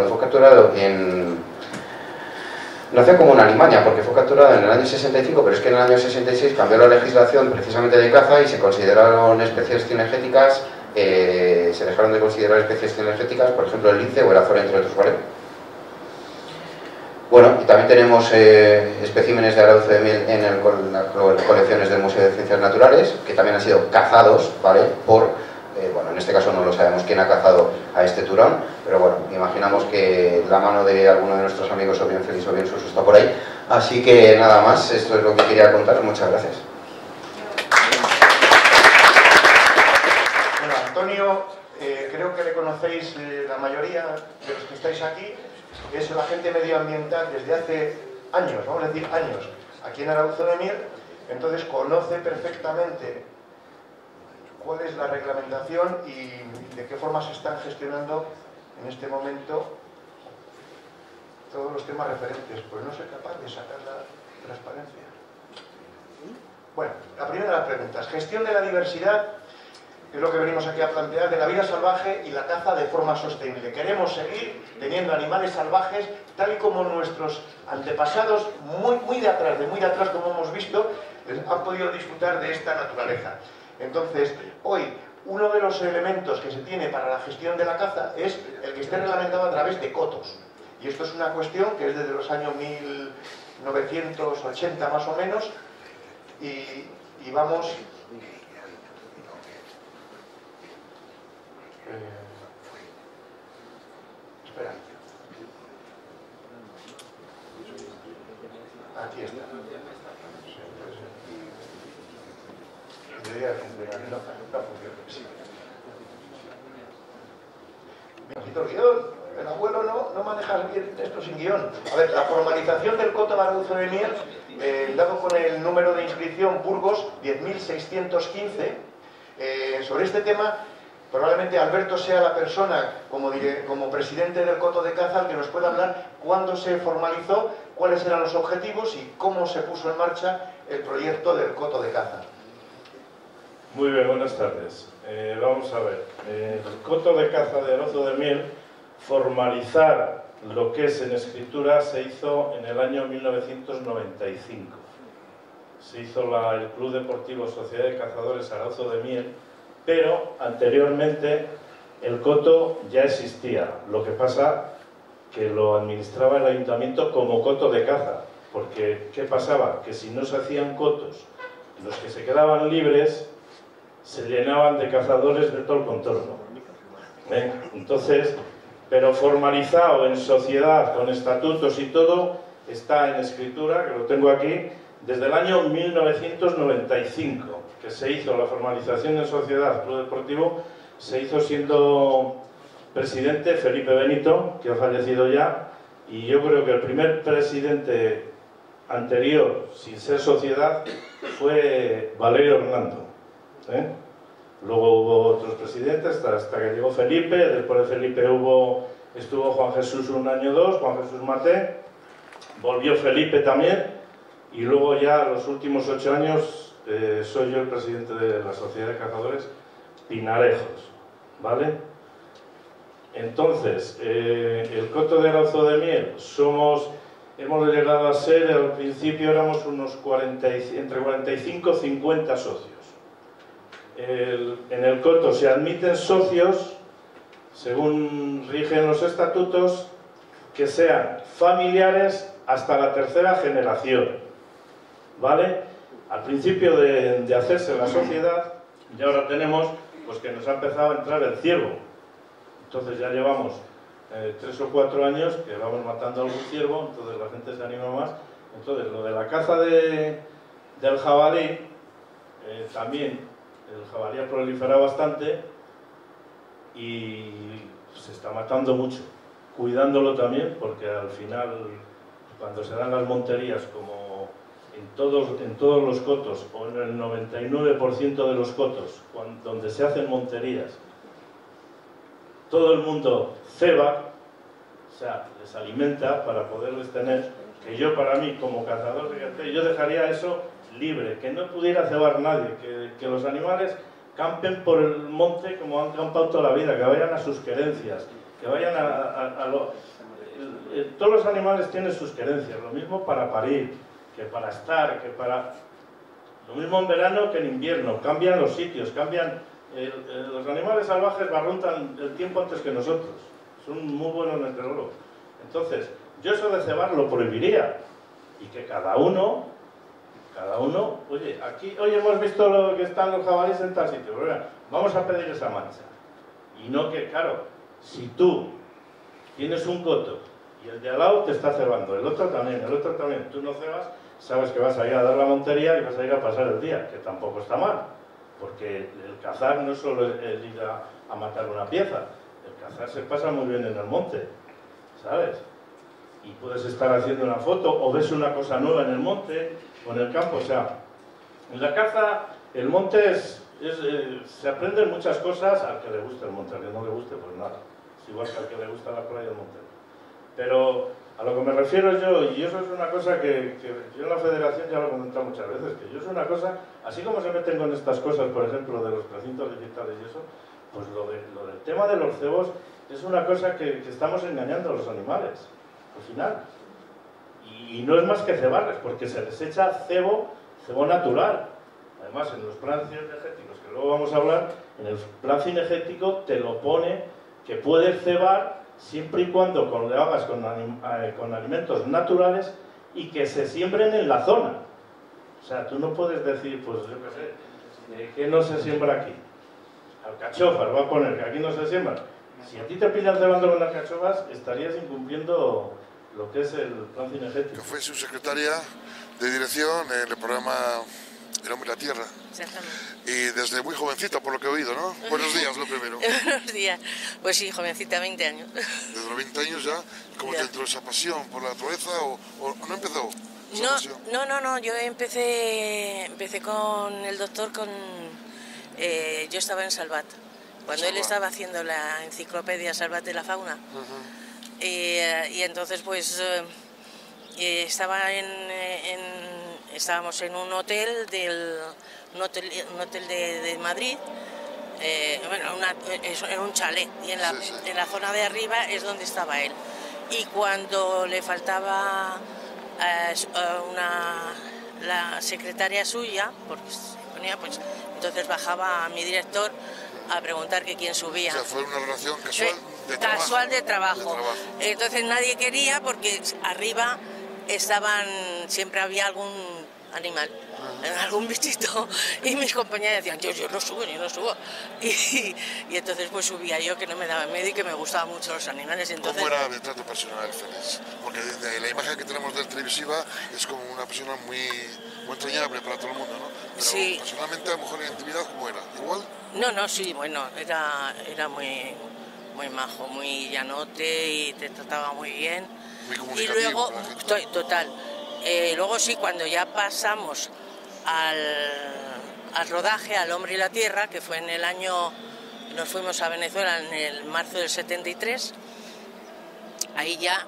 nació como una alimaña, porque fue capturado en el año 65, pero es que en el año 66 cambió la legislación precisamente de caza y se consideraron especies cinegéticas, se dejaron de considerar especies cinegéticas, por ejemplo el lince o el Azor, entre otros, ¿vale? Bueno, y también tenemos especímenes de Arauce de Miel en las colecciones del Museo de Ciencias Naturales, que también han sido cazados, ¿vale? Bueno, en este caso no lo sabemos quién ha cazado a este turón, pero bueno, imaginamos que la mano de alguno de nuestros amigos, o bien Félix o bien Suso, está por ahí. Así que nada más, esto es lo que quería contaros. Muchas gracias. Bueno, Antonio, creo que le conocéis la mayoría de los que estáis aquí. Es el agente medioambiental desde hace años, vamos a decir años, aquí en Arauce de Miel. Entonces conoce perfectamente cuál es la reglamentación y de qué forma se están gestionando en este momento todos los temas referentes. Pues no soy capaz de sacar la transparencia. Bueno, la primera de las preguntas. Gestión de la diversidad, que es lo que venimos aquí a plantear, de la vida salvaje y la caza de forma sostenible. Queremos seguir teniendo animales salvajes tal y como nuestros antepasados, muy de atrás, como hemos visto, han podido disfrutar de esta naturaleza. Entonces, hoy, uno de los elementos que se tiene para la gestión de la caza es el que esté reglamentado a través de cotos. Y esto es una cuestión que es desde los años 1980 más o menos, y vamos... Espera. Aquí está. Debería entregar la función. Sí. Necesito el guión. El abuelo no maneja bien esto sin guión. A ver, la formalización del coto de Arauzo de Miel, dado con el número de inscripción Burgos 10.615, sobre este tema, probablemente Alberto sea la persona, como presidente del coto de caza, el que nos pueda hablar cuándo se formalizó, cuáles eran los objetivos y cómo se puso en marcha el proyecto del coto de caza. Muy bien, buenas tardes. Vamos a ver. El coto de caza de Arauzo de Miel, formalizar lo que es en escritura, se hizo en el año 1995. Se hizo el Club Deportivo Sociedad de Cazadores Arauzo de Miel, pero anteriormente el coto ya existía. Lo que pasa que lo administraba el ayuntamiento como coto de caza, porque ¿qué pasaba? Que si no se hacían cotos, los que se quedaban libres se llenaban de cazadores de todo el contorno. Entonces, pero formalizado en sociedad, con estatutos y todo, está en escritura, que lo tengo aquí, desde el año 1995, que se hizo la formalización en sociedad, Club Deportivo, se hizo siendo presidente Felipe Benito, que ha fallecido ya, y yo creo que el primer presidente anterior, sin ser sociedad, fue Valerio Hernando. Luego hubo otros presidentes hasta que llegó Felipe. Después de Felipe estuvo Juan Jesús un año o dos, Juan Jesús Maté, volvió Felipe también, y luego ya los últimos 8 años soy yo el presidente de la Sociedad de Cazadores Pinarejos, ¿vale? Entonces, el coto de Arauzo de Miel, hemos llegado a ser, al principio éramos unos entre 45 y 50 socios. En el coto se admiten socios, según rigen los estatutos, que sean familiares hasta la 3ª generación, ¿vale? Al principio de hacerse la sociedad, y ahora tenemos, pues que nos ha empezado a entrar el ciervo. Entonces ya llevamos 3 o 4 años que vamos matando algún ciervo, entonces la gente se anima más. Entonces lo de la caza del jabalí, también el jabalí ha proliferado bastante y se está matando mucho, cuidándolo también, porque al final, cuando se dan las monterías, como en todos los cotos, o en el 99% de los cotos, donde se hacen monterías, todo el mundo ceba, o sea, les alimenta para poderles tener, que yo para mí, como cazador, fíjate, yo dejaría eso libre, que no pudiera cebar nadie, que los animales campen por el monte como han campado toda la vida, que vayan a sus querencias, que vayan todos los animales tienen sus querencias, lo mismo para parir, que para estar, lo mismo en verano que en invierno, cambian los sitios, los animales salvajes barruntan el tiempo antes que nosotros, son muy buenos meteorólogos. Entonces, yo eso de cebar lo prohibiría, y que cada uno, oye, aquí hoy hemos visto lo que están los jabalíes en tal sitio, pero vamos a pedir esa mancha. Y no que, claro, si tú tienes un coto y el de al lado te está cebando, el otro también, tú no cebas, sabes que vas a ir a dar la montería y vas a ir a pasar el día, que tampoco está mal, porque el cazar no es solo el ir a matar una pieza, el cazar se pasa muy bien en el monte, ¿sabes? Y puedes estar haciendo una foto o ves una cosa nueva en el monte o en el campo. O sea, en la caza el monte se aprenden muchas cosas al que le guste el monte, al que no le guste pues nada, es igual que al que le gusta la playa del monte. Pero a lo que me refiero yo, y eso es una cosa que yo en la federación ya lo he comentado muchas veces, que yo es una cosa, así como se meten con estas cosas, por ejemplo, de los recintos digitales y eso, pues lo del tema de los cebos es una cosa que estamos engañando a los animales, al final. Y no es más que cebarles, porque se les echa cebo natural. Además, en los planes cinegéticos, que luego vamos a hablar, en el plan cinegético te lo pone que puedes cebar siempre y cuando lo hagas con alimentos naturales y que se siembren en la zona. O sea, tú no puedes decir, pues yo qué sé, que no se siembra aquí. alcachofas, voy a poner, que aquí no se siembran. Si a ti te pillan cebando con alcachofas, estarías incumpliendo lo que es el plan cinegético. Que fue su secretaria de dirección en el programa El Hombre y la Tierra. Exactamente. Y desde muy jovencita, por lo que he oído, ¿no? Buenos días, lo primero. Buenos días. Pues sí, jovencita, 20 años. Desde los 20 años ya, ¿cómo te entró esa pasión por la naturaleza o no empezó? No, yo empecé con el doctor yo estaba en Salvat, cuando él estaba haciendo la enciclopedia Salvat de la fauna. Y entonces pues estábamos en un hotel de Madrid, en un chalet, y en la zona de arriba es donde estaba él. Y cuando le faltaba la secretaria suya, porque se ponía, pues entonces bajaba a mi director a preguntar que quién subía. O sea, fue una relación casual de trabajo. Entonces nadie quería, porque arriba siempre había algún animal, algún bichito, y mis compañeras decían, yo no subo. Y entonces pues subía yo, que no me daba miedo y que me gustaban mucho los animales. Entonces, ¿cómo era el trato personal, Félix? Porque la imagen que tenemos de él televisiva es como una persona muy entrañable para todo el mundo, ¿no? Pero sí. Personalmente, a lo mejor en intimidad, ¿cómo era? ¿Igual? No, sí, bueno, era muy majo, muy llanote y te trataba muy bien. Muy comunicativo. Y luego, total. Luego sí, cuando ya pasamos al rodaje, al Hombre y la Tierra, que fue nos fuimos a Venezuela en el marzo del 73, ahí ya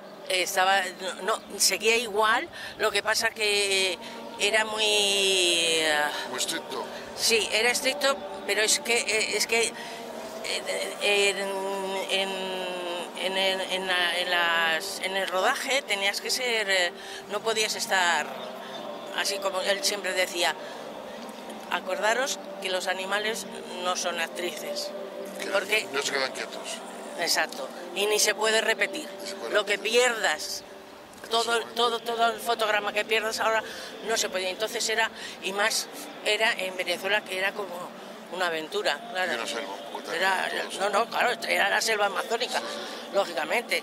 seguía igual, lo que pasa que era muy estricto. Sí, era estricto, pero es que en el rodaje tenías que ser, no podías estar así como él siempre decía, acordaros que los animales no son actrices, porque no se quedan quietos. Exacto, y ni se puede repetir. Lo que pierdas, todo el fotograma que pierdas ahora no se puede. Entonces era en Venezuela, que era como una aventura, claro. Era la selva amazónica, lógicamente.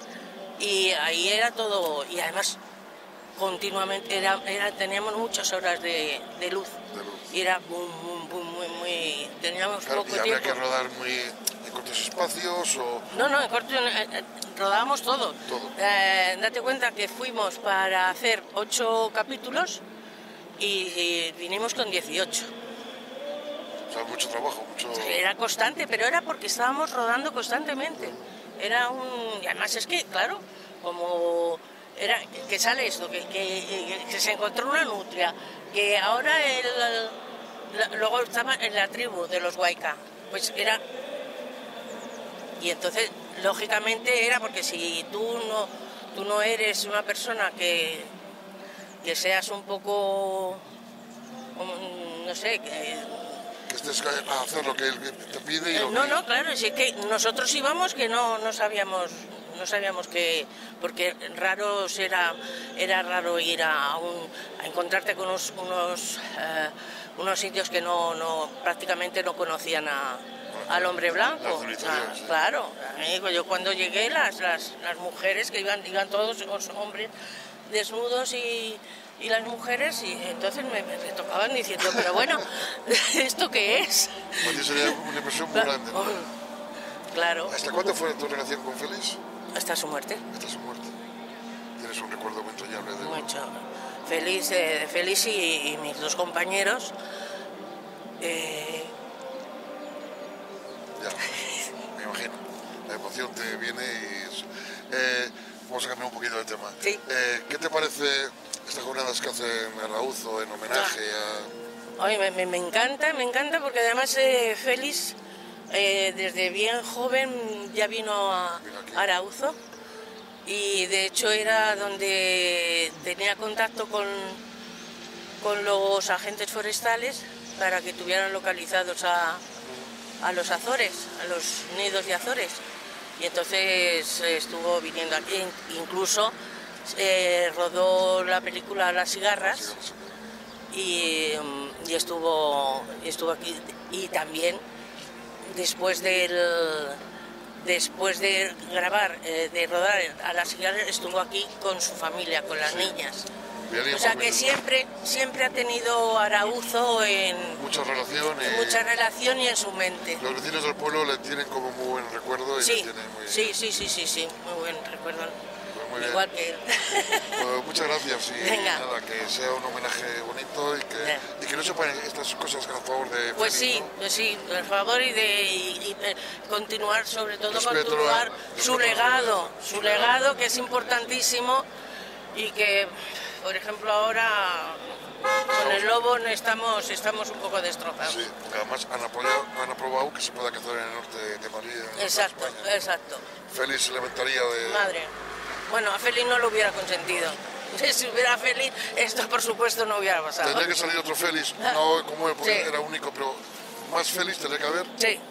Y ahí era todo, y además continuamente teníamos muchas horas de luz. Y era muy teníamos poco tiempo. ¿Y había que rodar en cortos espacios o...? No, en cortos, rodábamos todo. Date cuenta que fuimos para hacer 8 capítulos y vinimos con 18. O sea, mucho trabajo, Era constante, pero era porque estábamos rodando constantemente. Y además es que, claro, como era que sale esto, que se encontró una nutria, que ahora luego estaba en la tribu de los Huayca, pues era... Y entonces, lógicamente era porque si tú no eres una persona que seas un poco, no sé, que estés a hacer lo que él te pide y No, claro, es que nosotros íbamos que no sabíamos que, porque era raro ir a encontrarte con unos sitios que prácticamente no conocían al hombre blanco. Claro, yo cuando llegué las mujeres que iban todos los hombres desnudos y las mujeres, y entonces me tocaban diciendo, pero bueno, ¿esto qué es? Para ti sería una impresión muy grande, ¿no? Claro. ¿Hasta cuándo fue tu relación con Félix? Hasta su muerte. Hasta su muerte. ¿Tienes un recuerdo muy entrañable de él? Mucho. Félix y mis 2 compañeros. Ya, me imagino. La emoción te viene y... vamos a cambiar un poquito de tema. Sí. ¿Qué te parece estas jornadas que hacen en Arauzo en homenaje a...? Ay, me encanta porque además Félix desde bien joven ya vino a Arauzo, y de hecho era donde tenía contacto con los agentes forestales para que tuvieran localizados a los Azores, a los nidos de Azores. Y entonces estuvo viniendo aquí, incluso rodó la película Las cigarras y estuvo aquí. Y también después de grabar, de rodar a las cigarras, estuvo aquí con su familia, con las niñas. O sea que siempre ha tenido Arauzo en mucha relación y en su mente. Los vecinos del pueblo le tienen como muy buen recuerdo y sí, le tienen muy... sí, muy buen recuerdo. Muy igual que él. Pues muchas gracias y nada, que sea un homenaje bonito y que no sepan estas cosas a favor de Pues Félix, sí, ¿no? pues sí, a favor y de continuar, sobre todo Respeto continuar su legado que es importantísimo y que, por ejemplo, ahora con el lobo estamos un poco destrozados. Sí, porque además han aprobado que se pueda cazar en el norte de Madrid. Exacto, exacto. Félix se lamentaría de... Madre. Bueno, a Félix no lo hubiera consentido. Si hubiera Félix, esto por supuesto no hubiera pasado. Tendría que salir otro Félix, no como él, porque era único, pero más Félix tendría que haber.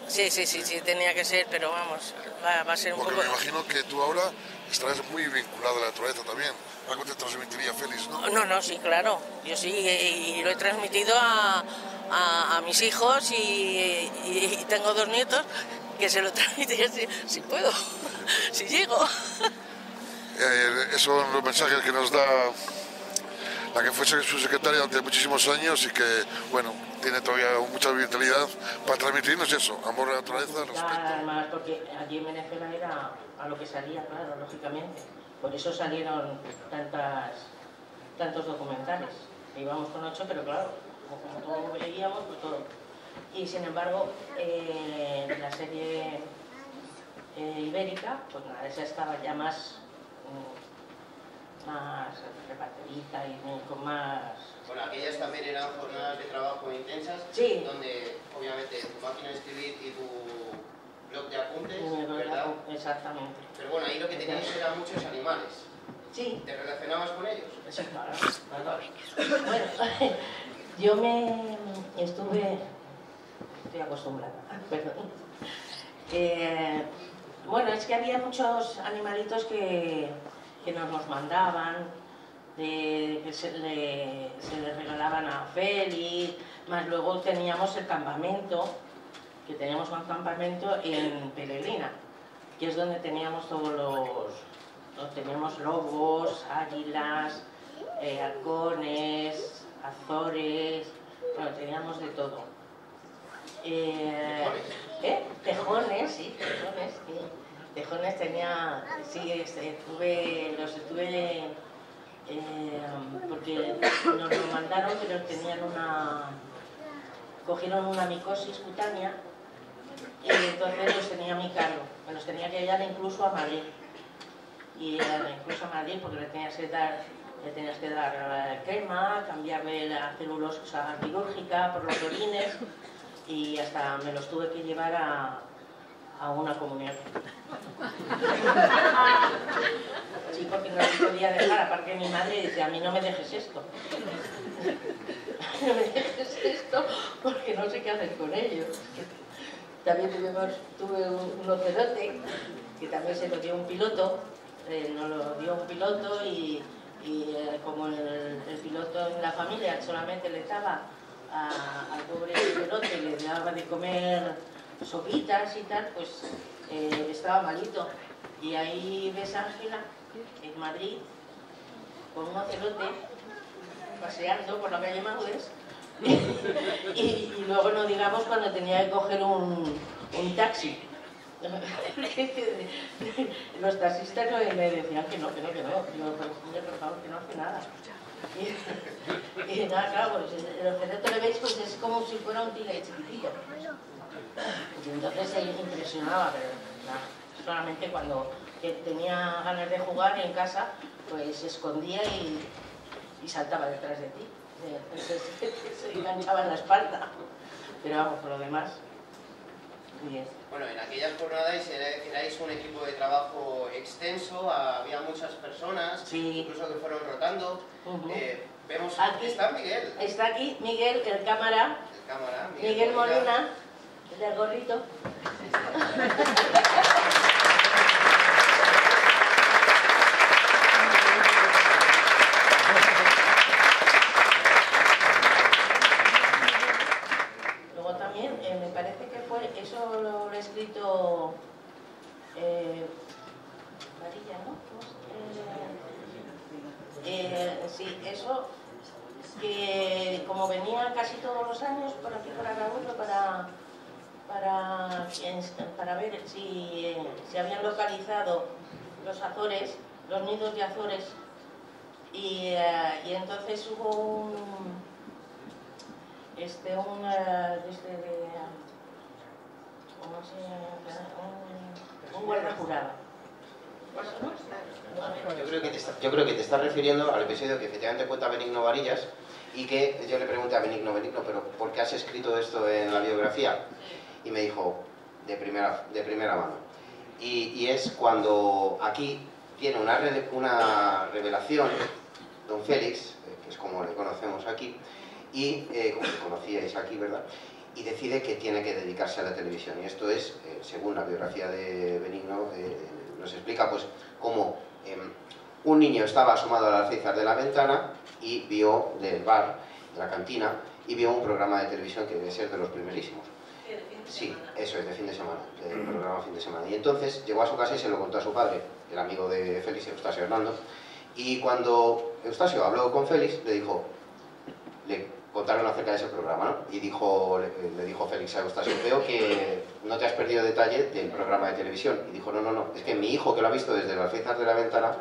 Sí, tenía que ser, pero vamos, va a ser un porque poco... me imagino que tú ahora estarás muy vinculado a la naturaleza también. Algo te transmitiría Félix, ¿no? No, sí, claro. Yo sí, y lo he transmitido a mis hijos y tengo 2 nietos que se lo transmitiría si puedo, si llego. Esos son los mensajes que nos da la que fue su secretaria durante muchísimos años y que, bueno, tiene todavía mucha vitalidad para transmitirnos eso, amor a la naturaleza, respeto. Además, porque allí en Venezuela era a lo que salía, claro, lógicamente. Por eso salieron tantos documentales. Íbamos con 8, pero claro, como todo veíamos, pues todo. Y sin embargo, la serie ibérica, pues nada, esa estaba ya más repartidita y con más... Bueno, aquellas también eran jornadas de trabajo intensas, donde obviamente tu máquina de escribir y tu blog de apuntes, ¿verdad? Exactamente. Pero bueno, ahí lo que teníais eran muchos animales. Sí. ¿Te relacionabas con ellos? Sí, claro. Bueno, yo estoy acostumbrada, perdón. Bueno, es que había muchos animalitos que nos los mandaban, que se les regalaban a Félix, más luego teníamos el campamento, que teníamos un campamento en Peregrina, que es donde teníamos todos teníamos lobos, águilas, halcones, azores, bueno, teníamos de todo. Tejones, sí, tejones, sí. Tejones tenía, sí, porque nos lo mandaron, pero cogieron una micosis cutánea y entonces los tenía a mi cargo, me los tenía que llevar incluso a Madrid. Y incluso a Madrid porque le tenías que dar crema, cambiarle la celulosa quirúrgica por los orines y hasta me los tuve que llevar a una comunión. Sí, porque no los podía dejar, aparte de mi madre dice, a mí no me dejes esto. No me dejes esto porque no sé qué hacer con ellos. También tuve un ocelote que también se lo dio un piloto. Nos lo dio un piloto y como el piloto en la familia solamente le daba al pobre pilote, le daba de comer sopitas y tal, pues estaba malito. Y ahí ves a Ángela en Madrid con un ocelote paseando por la calle Maudes y luego no digamos cuando tenía que coger un taxi. Los taxistas me decían que no. Yo, pues, por favor, que no hace nada. Y nada, claro, pues el ocelote lo veis, pues es como si fuera un tigre chiquitito. Y entonces se impresionaba, pero nada, solamente cuando tenía ganas de jugar en casa, pues se escondía y saltaba detrás de ti. Se enganchaba en la espalda. Pero vamos, por lo demás, bien. Bueno, en aquellas jornadas erais un equipo de trabajo extenso, había muchas personas, incluso que fueron rotando. Vemos aquí está Miguel. Está aquí Miguel, el cámara. Miguel Molina, el del gorrito. Luego también, me parece que fue, eso lo escrito Varilla, ¿no? Sí, eso, que como venía casi todos los años por aquí por Araújo para ver si habían localizado los Azores, los nidos de Azores, y entonces hubo un guarda jurado. Yo creo que te estás refiriendo al episodio que efectivamente cuenta Benigno Varillas, y que yo le pregunté a Benigno, pero ¿por qué has escrito esto en la biografía? Y me dijo, de primera mano. Y es cuando aquí tiene una revelación, don Félix, que es como le conocemos aquí, y como le conocíais aquí, ¿verdad? Y decide que tiene que dedicarse a la televisión. Y esto es, según la biografía de Benigno, nos explica pues cómo un niño estaba asomado al alféizar de la ventana y vio del bar, de la cantina, y vio un programa de televisión que debe ser de los primerísimos. Sí, eso es, de fin de semana, del programa fin de semana. Y entonces llegó a su casa y se lo contó a su padre, el amigo de Félix, Eustasio Hernando, y cuando Eustasio habló con Félix, le contaron acerca de ese programa, ¿no? Y le dijo Félix a Eustasio, veo que no te has perdido detalle del programa de televisión. Y dijo, no, es que mi hijo, que lo ha visto desde el alféizar de la ventana,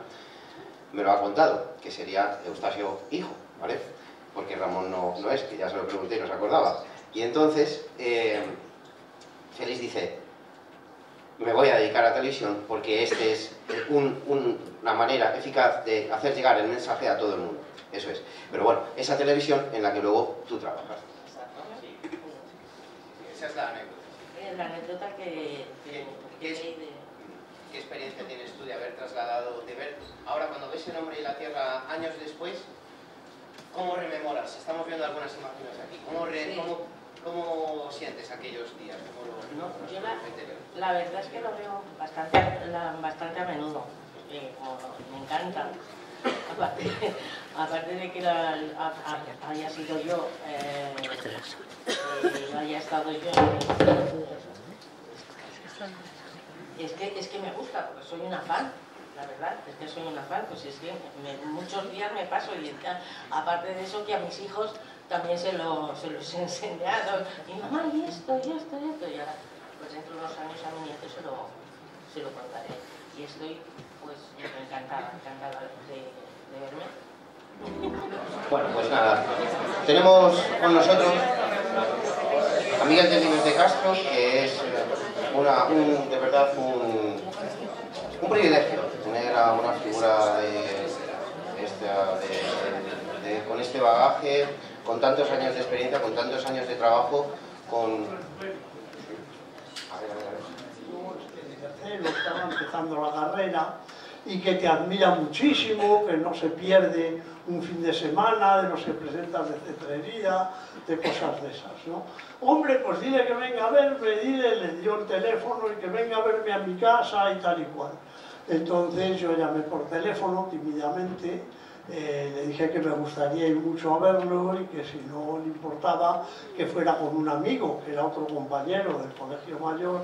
me lo ha contado, que sería Eustasio hijo, ¿vale? Porque Ramón no es, que ya se lo pregunté y no se acordaba. Y entonces Félix dice, me voy a dedicar a la televisión porque este es una manera eficaz de hacer llegar el mensaje a todo el mundo. Eso es. Pero bueno, esa televisión en la que luego tú trabajas. Sí. Esa es la anécdota. La anécdota ¿Qué experiencia tienes tú de haber trasladado, de ver ahora cuando ves El hombre y la tierra años después? ¿Cómo rememoras? Estamos viendo algunas imágenes aquí. ¿Cómo sientes aquellos días? Yo la verdad es que lo veo bastante a menudo. Me encanta. Aparte de que haya sido yo, haya estado yo es que me gusta, porque soy una fan, la verdad, es que soy una fan, pues es que muchos días me paso, y aparte de eso que a mis hijos también se los he enseñado, y mamá, y esto, y ahora, pues dentro de unos años a mi nieto se lo contaré, y estoy, pues, encantada de verme. Bueno, pues nada, tenemos con nosotros a Miguel de Linares de Castro, que es de verdad un privilegio tener a una figura con este bagaje, con tantos años de experiencia, con tantos años de trabajo, estaba empezando la carrera y que te admira muchísimo, que no se pierde un fin de semana, de los que presentas de cetrería, de cosas de esas, ¿no? Hombre, pues dile que venga a verme, le dio el teléfono y que venga a verme a mi casa y tal y cual. Entonces yo llamé por teléfono tímidamente, le dije que me gustaría ir mucho a verlo y que si no le importaba que fuera con un amigo, que era otro compañero del colegio mayor,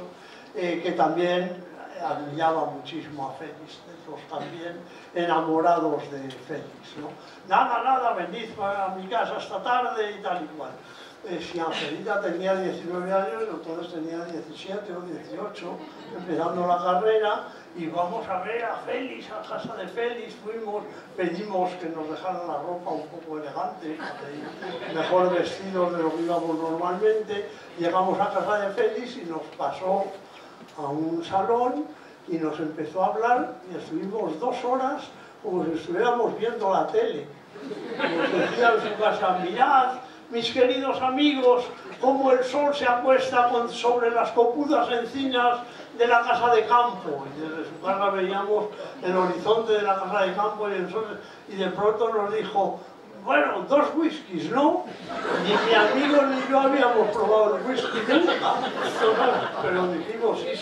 que también admiraba muchísimo a Félix, los también enamorados de Félix, ¿no? Nada, venid a mi casa esta tarde y tal y cual. Si Angelita tenía 19 años, entonces tenía 17 o 18, empezando la carrera, y vamos a ver a Félix, a casa de Félix, pedimos que nos dejaran la ropa un poco elegante, mejor vestidos de lo que íbamos normalmente, llegamos a casa de Félix y nos pasó a un salón y nos empezó a hablar y estuvimos 2 horas como si estuviéramos viendo la tele. Nos decía en su casa, mirad, mis queridos amigos, cómo el sol se acuesta sobre las copudas encinas de la casa de campo. Y desde su casa veíamos el horizonte de la casa de campo y de pronto nos dijo, bueno, 2 whiskies, ¿no? Ni mi amigo ni yo habíamos probado el whisky nunca. Pero dijimos, sí, 2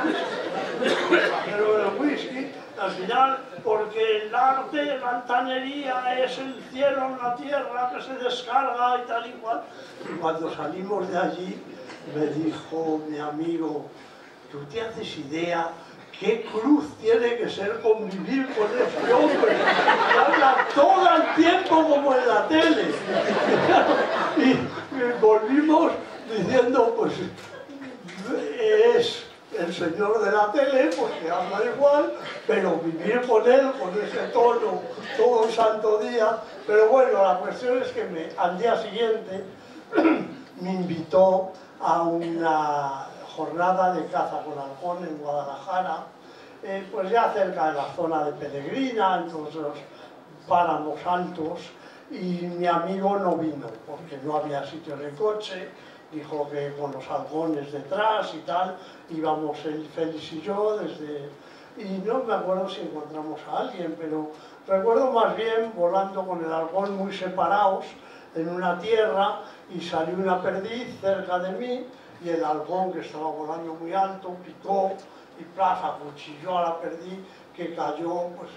whiskies. Pero el whisky, al final, porque el arte, la altanería es el cielo en la tierra que se descarga y tal y cual. Y cuando salimos de allí, me dijo mi amigo, ¿tú te haces idea qué cruz tiene que ser convivir con este hombre? Que habla todo el tiempo como en la tele. Y volvimos diciendo, pues es el señor de la tele, porque habla igual, pero vivir con él, con ese tono, todo el santo día. Pero bueno, la cuestión es que al día siguiente me invitó a una jornada de caza con halcón en Guadalajara, pues ya cerca de la zona de Peregrina, entonces los páramos altos, y mi amigo no vino, porque no había sitio en el coche. Dijo que con los halcones detrás y tal, íbamos él, Félix y yo desde... Y no me acuerdo si encontramos a alguien, pero recuerdo más bien volando con el halcón muy separados en una tierra, y salió una perdiz cerca de mí, y el halcón, que estaba volando muy alto, picó y plaza, cuchilló a la perdiz, que cayó pues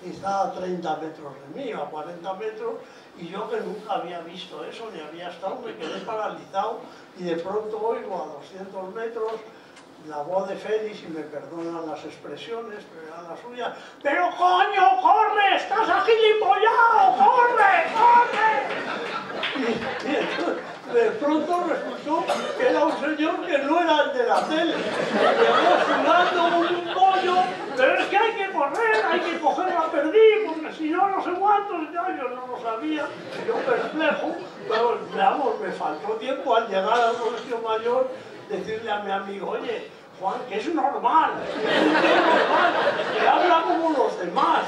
quizá a 30 metros de mí, a 40 metros, y yo, que nunca había visto eso, ni había estado, me quedé paralizado, y de pronto oigo a 200 metros la voz de Félix, y me perdonan las expresiones, pero eran las suyas: ¡pero coño, corre! ¡Estás agilipollado! ¡Corre, corre! Y entonces, de pronto resultó que era un señor que no era el de la tele. Llegó sudando como un pollo, pero es que hay que correr, hay que coger la perdiz, porque si no, no sé cuántos, ya yo no lo sabía, yo perplejo, pero veamos, me faltó tiempo al llegar al colegio mayor decirle a mi amigo: oye, Juan, que es normal, que habla como los demás,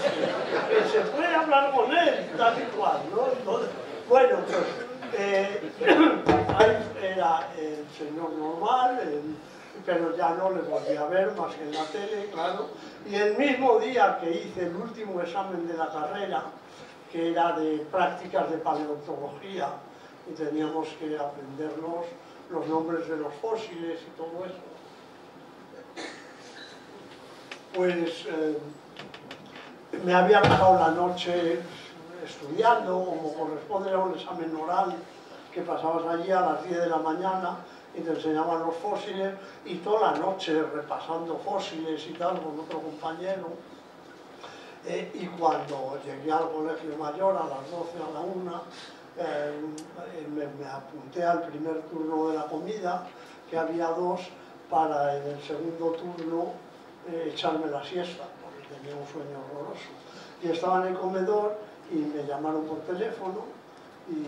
que se puede hablar con él, tal y cual, ¿no? Entonces, bueno, pues ahí era el señor normal, pero ya no le volví a ver más que en la tele, claro. Y el mismo día que hice el último examen de la carrera, que era de prácticas de paleontología, y teníamos que aprendernos los nombres de los fósiles y todo eso, pues me había pasado la noche estudiando, como corresponde a un examen oral, que pasabas allí a las 10 de la mañana y te enseñaban los fósiles, y toda la noche repasando fósiles y tal con otro compañero. Y cuando llegué al colegio mayor a las 12, a la 1, me apunté al primer turno de la comida, que había 2, para en el segundo turno echarme la siesta, porque tenía un sueño horroroso. Y estaba en el comedor y me llamaron por teléfono, y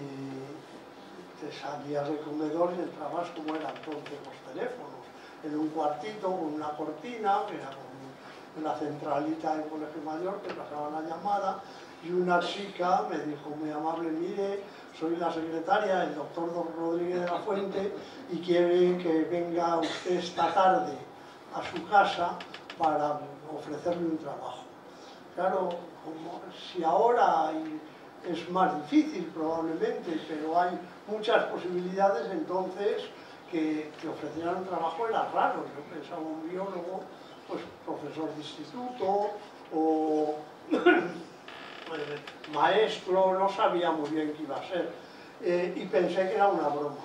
te salías del comedor y entrabas, como eran entonces los teléfonos, en un cuartito con una cortina, que era como una centralita del colegio mayor, que pasaba la llamada, y una chica me dijo muy amable: mire, soy la secretaria del doctor Don Rodríguez de la Fuente, y quiere que venga usted esta tarde a su casa para ofrecerle un trabajo. Claro, como si ahora es más difícil probablemente, pero hay muchas posibilidades, entonces que te ofrecieran un trabajo era raro. Yo pensaba un biólogo, pues profesor de instituto o maestro, no sabía muy bien qué iba a ser, y pensé que era una broma.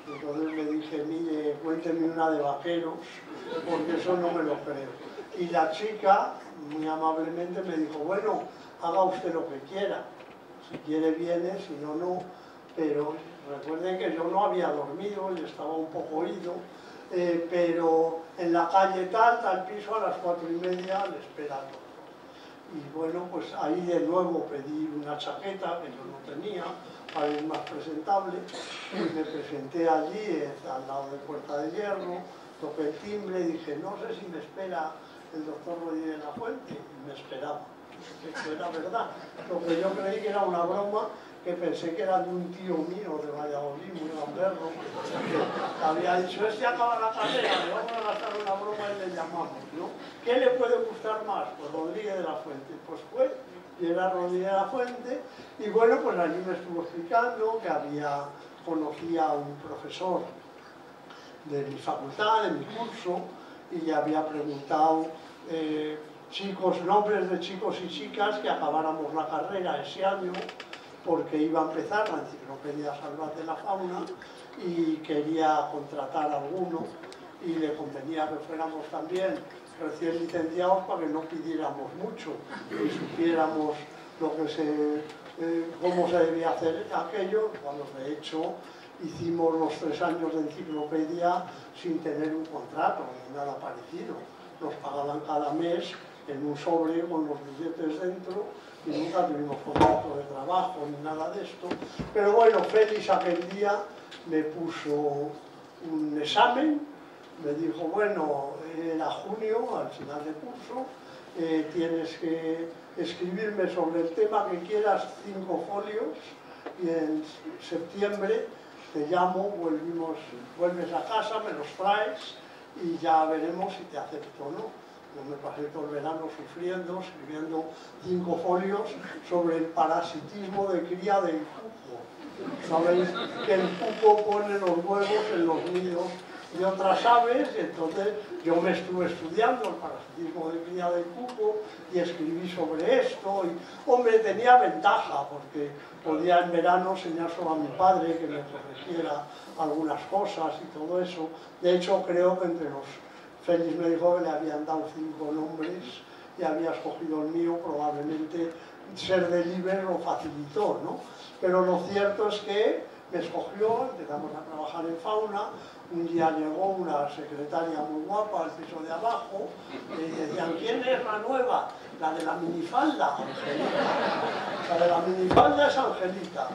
Entonces le dije: mire, cuénteme una de vaqueros, porque eso no me lo creo. Y la chica muy amablemente me dijo: bueno, haga usted lo que quiera, si quiere viene, si no, no, pero recuerden que yo no había dormido y estaba un poco oído, pero en la calle tal piso, a las 4:30 le espera todo. Y bueno, pues ahí de nuevo pedí una chaqueta que yo no tenía, para ir más presentable, y me presenté allí al lado de Puerta de Hierro, toqué el timbre y dije: no sé si me espera el doctor Rodríguez de la Fuente, y me esperaba. Eso era verdad. Lo que yo creí que era una broma, que pensé que era de un tío mío de Valladolid, muy gamberro, que había dicho: este acaba la carrera, le vamos a gastar una broma y le llamamos, ¿no? ¿Qué le puede gustar más? Pues Rodríguez de la Fuente. Pues fue, y era Rodríguez de la Fuente, y bueno, pues allí me estuvo explicando que conocía a un profesor de mi facultad, de mi curso, y había preguntado nombres de chicos y chicas que acabáramos la carrera ese año, porque iba a empezar la Enciclopedia Salvat de la Fauna y quería contratar a alguno, y le convenía que fuéramos también recién licenciados para que no pidiéramos mucho y supiéramos cómo se debía hacer aquello, cuando de hecho hicimos los 3 años de enciclopedia sin tener un contrato ni nada parecido. Nos pagaban cada mes en un sobre con los billetes dentro y nunca tuvimos contrato de trabajo ni nada de esto. Pero bueno, Félix aquel día me puso un examen, me dijo, bueno, era junio, al final de curso, tienes que escribirme sobre el tema que quieras 5 folios y en septiembre te llamo, vuelves a casa, me los traes y ya veremos si te acepto o no. Yo me pasé todo el verano sufriendo, escribiendo 5 folios sobre el parasitismo de cría del cuco. Sabéis que el cuco pone los huevos en los nidos de otras aves, y entonces yo me estuve estudiando el parasitismo de cría del cuco y escribí sobre esto. Y, hombre, tenía ventaja porque podía en verano enseñárselo a mi padre que me corrigiera algunas cosas y todo eso. De hecho, creo que entre los... Félix me dijo que le habían dado 5 nombres y había escogido el mío, probablemente ser de Liber lo facilitó, ¿no? Pero lo cierto es que me escogió, empezamos a trabajar en fauna, un día llegó una secretaria muy guapa al piso de abajo y decían, ¿quién es la nueva? La de la minifalda, Angelita. La de la minifalda es Angelita.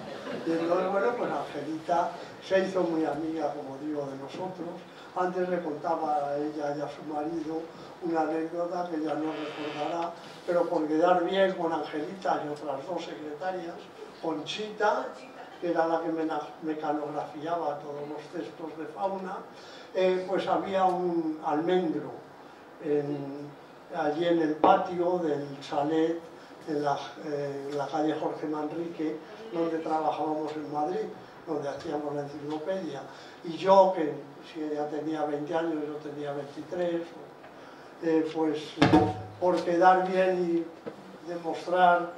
Y entonces, bueno, pues Angelita se hizo muy amiga, como digo, de nosotros. Antes le contaba a ella y a su marido una anécdota que ella no recordará, pero por quedar bien con Angelita y otras 2 secretarias, Conchita, que era la que mecanografiaba todos los textos de fauna, pues había un almendro allí en el patio del chalet, en la calle Jorge Manrique, donde trabajábamos en Madrid, donde hacíamos la enciclopedia. Y yo, que si ella tenía 20 años, yo tenía 23, pues por quedar bien y demostrar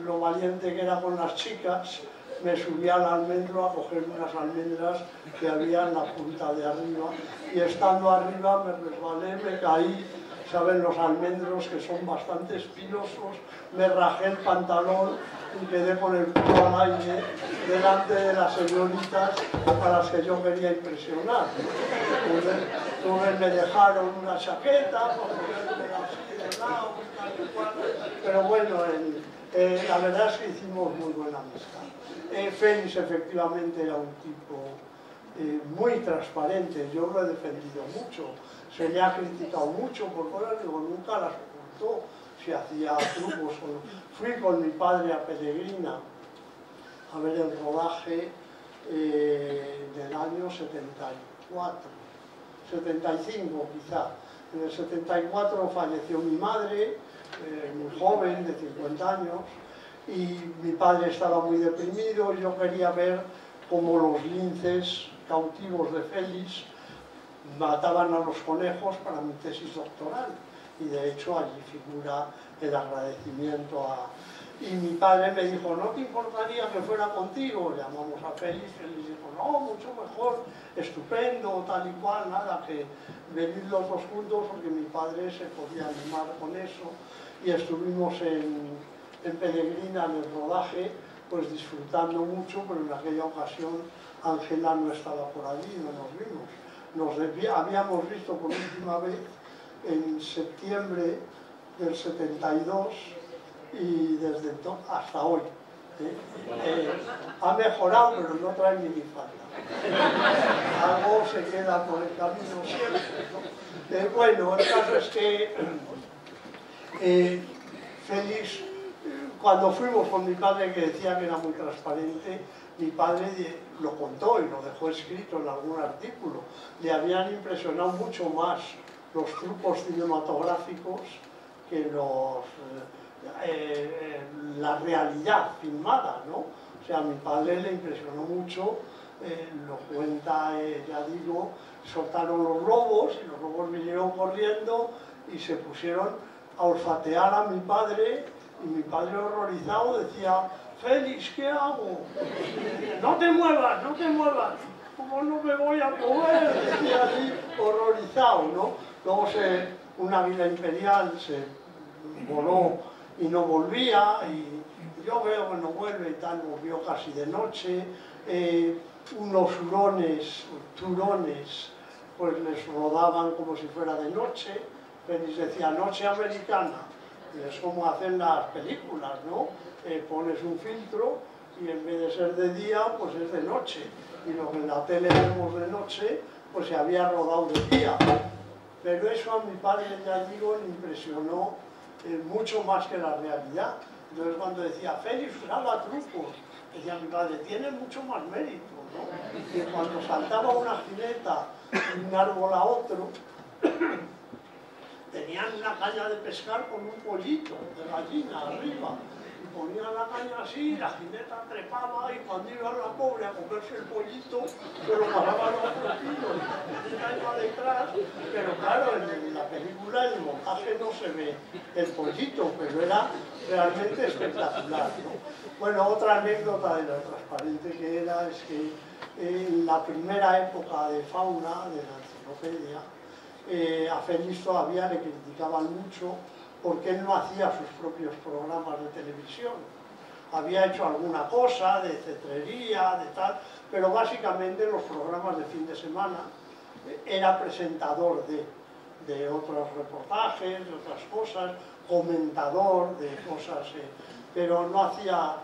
lo valiente que era con las chicas, me subí al almendro a coger unas almendras que había en la punta de arriba, y estando arriba me resbalé, me caí. Saben los almendros que son bastante espilosos, me rajé el pantalón y quedé con el culo al aire delante de las señoritas a las que yo quería impresionar. Entonces me dejaron una chaqueta, así de lado, pero bueno, la verdad es que hicimos muy buena amistad. Félix efectivamente era un tipo muy transparente, yo lo he defendido mucho. Se le ha criticado mucho por cosas, digo, nunca las ocultó, si hacía trucos. Fui con mi padre a Peregrina a ver el rodaje del año 74, 75 quizá. En el 74 falleció mi madre, muy joven, de 50 años, y mi padre estaba muy deprimido, y yo quería ver cómo los linces cautivos de Félix mataban a los conejos para mi tesis doctoral, y de hecho allí figura el agradecimiento a... Y mi padre me dijo, ¿no te importaría que fuera contigo? Llamamos a Félix, él dijo, no, mucho mejor, estupendo, tal y cual, nada, que venir los 2 juntos, porque mi padre se podía animar con eso, y estuvimos en Peregrina en el rodaje, pues disfrutando mucho, pero en aquella ocasión Ángela no estaba por allí, no nos vimos. Habíamos visto por última vez en septiembre del 72 y desde entonces hasta hoy. Ha mejorado, pero no trae ni falta. Algo se queda por el camino siempre, ¿no? Bueno, el caso es que Félix, cuando fuimos con mi padre, que decía que era muy transparente, mi padre lo contó y lo dejó escrito en algún artículo. Le habían impresionado mucho más los trucos cinematográficos que la realidad filmada, ¿no? O sea, a mi padre le impresionó mucho, lo cuenta, ya digo, soltaron los lobos y los lobos vinieron corriendo y se pusieron a olfatear a mi padre, y mi padre horrorizado decía, Félix, ¿qué hago? No te muevas, no te muevas. ¿cómo no me voy a mover? Decía así, horrorizado, ¿no? Luego un águila imperial se voló y no volvía, y yo veo que no vuelve y tal, volvió casi de noche. Unos turones, pues les rodaban como si fuera de noche. Félix decía, noche americana, y es como hacen las películas, ¿no? Pones un filtro y en vez de ser de día, pues es de noche. Y lo que en la tele vemos de noche, pues se había rodado de día. Pero eso a mi padre, ya digo, le impresionó mucho más que la realidad. Entonces cuando decía, Félix usaba trucos, decía mi padre, tiene mucho más mérito, ¿no? Y cuando saltaba una jineta de un árbol a otro, tenían una caña de pescar con un pollito de gallina arriba. Y ponían la caña así, la jineta trepaba, y cuando iba la pobre a comerse el pollito, se lo pasaban a otro kilo, y la jineta iba detrás. Pero claro, en la película, en el montaje no se ve el pollito, pero era realmente espectacular, ¿no? Bueno, otra anécdota de lo transparente que era es que en la primera época de Fauna, de la enciclopedia, a Félix todavía le criticaban mucho porque él no hacía sus propios programas de televisión. Había hecho alguna cosa de cetrería, de tal, pero básicamente en los programas de fin de semana era presentador de otros reportajes, de otras cosas, comentador de cosas, pero no hacía...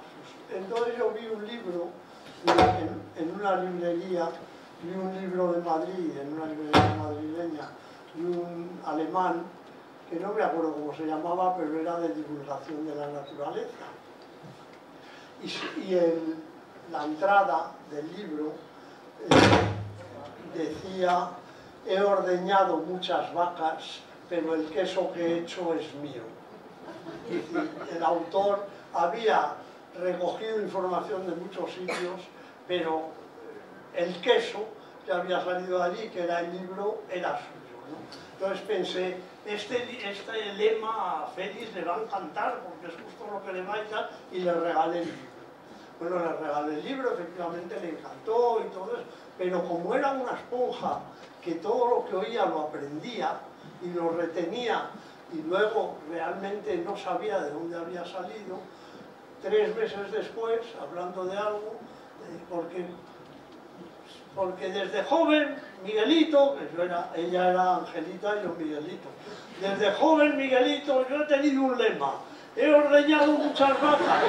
Entonces yo vi un libro en una librería, vi un libro de Madrid, en una librería madrileña, de un alemán, que no me acuerdo cómo se llamaba, pero era de divulgación de la naturaleza. Y en la entrada del libro decía, he ordeñado muchas vacas, pero el queso que he hecho es mío. Es decir, el autor había recogido información de muchos sitios, pero el queso que había salido de allí, que era el libro, era suyo, ¿no? Entonces pensé, este lema a Félix le va a encantar, porque es justo lo que le va a dar, y le regalé el libro. Bueno, le regalé el libro, efectivamente le encantó y todo eso, pero como era una esponja que todo lo que oía lo aprendía y lo retenía, y luego realmente no sabía de dónde había salido, 3 meses después, hablando de algo, porque desde joven, Miguelito, que ella era Angelita y yo Miguelito, desde joven Miguelito yo he tenido un lema, he ordeñado muchas vacas,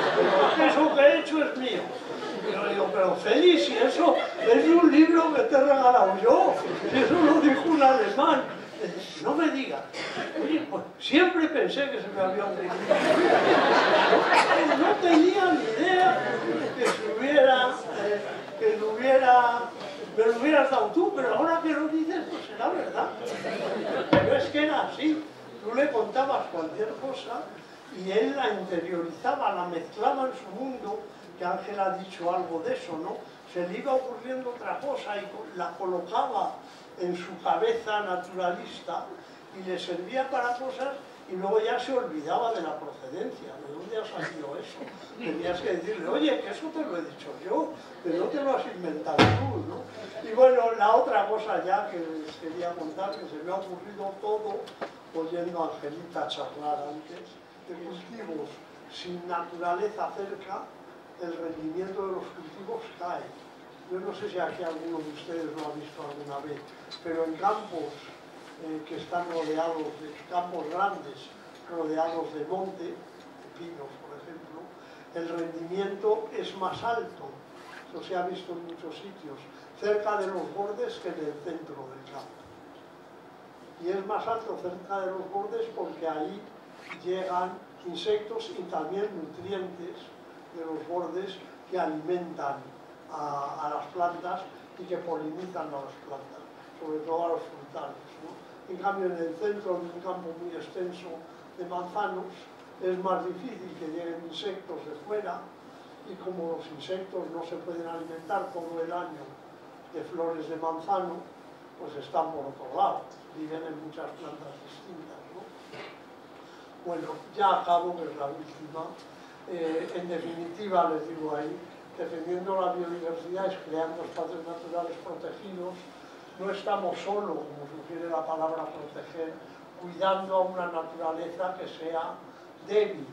pero eso que he hecho es mío. Y yo digo, pero Félix, si eso es de un libro que te he regalado yo, si eso lo dijo un alemán. No me digas. Oye, pues siempre pensé que se me había ocurrido. No tenía ni idea que me lo hubieras dado tú, pero ahora que lo dices, pues será verdad. Pero es que era así. Tú le contabas cualquier cosa y él la interiorizaba, la mezclaba en su mundo, que Ángel ha dicho algo de eso, ¿no? Se le iba ocurriendo otra cosa y la colocaba en su cabeza naturalista y le servía para cosas y luego ya se olvidaba de la procedencia, de dónde ha salido eso. Tenías que decirle, oye, que eso te lo he dicho yo, que no te lo has inventado tú, ¿no? Y bueno, la otra cosa ya que les quería contar, que se me ha ocurrido todo oyendo a Angelita charlar antes, de cultivos sin naturaleza cerca, el rendimiento de los cultivos cae. Yo no sé si aquí alguno de ustedes lo ha visto alguna vez, pero en campos que están rodeados de campos grandes, rodeados de monte, de pinos por ejemplo, el rendimiento es más alto. Eso se ha visto en muchos sitios, cerca de los bordes que en el centro del campo. Y es más alto cerca de los bordes porque ahí llegan insectos y también nutrientes de los bordes que alimentan a las plantas y que polinizan a las plantas, sobre todo a los frutales, ¿no? En cambio, en el centro de un campo muy extenso de manzanos es más difícil que lleguen insectos de fuera y como los insectos no se pueden alimentar todo el año de flores de manzano, pues están por otro lado, viven en muchas plantas distintas, ¿no? Bueno, ya acabo, que es la última. En definitiva, les digo ahí, defendiendo la biodiversidad es creando espacios naturales protegidos. No estamos solo, como sugiere la palabra proteger, cuidando a una naturaleza que sea débil.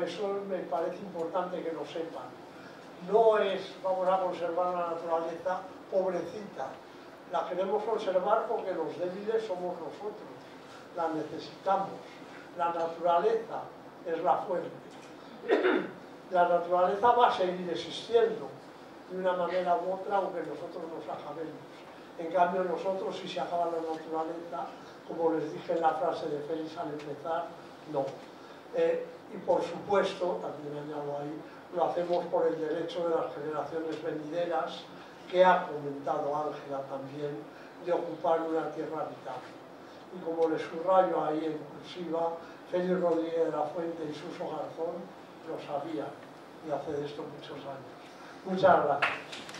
Eso me parece importante que lo sepan. No es, vamos a conservar la naturaleza pobrecita. La queremos conservar porque los débiles somos nosotros. La necesitamos. La naturaleza es la fuente. La naturaleza va a seguir existiendo de una manera u otra, aunque nosotros nos acabemos. En cambio, nosotros, si se acaba la naturaleza, como les dije en la frase de Félix al empezar, no. Y por supuesto, también añado ahí, lo hacemos por el derecho de las generaciones venideras, que ha comentado Ángela también, de ocupar una tierra habitable. Y como les subrayo ahí en cursiva, Félix Rodríguez de la Fuente y Suso Garzón lo sabían, y hace de esto muchos años. Muchas gracias.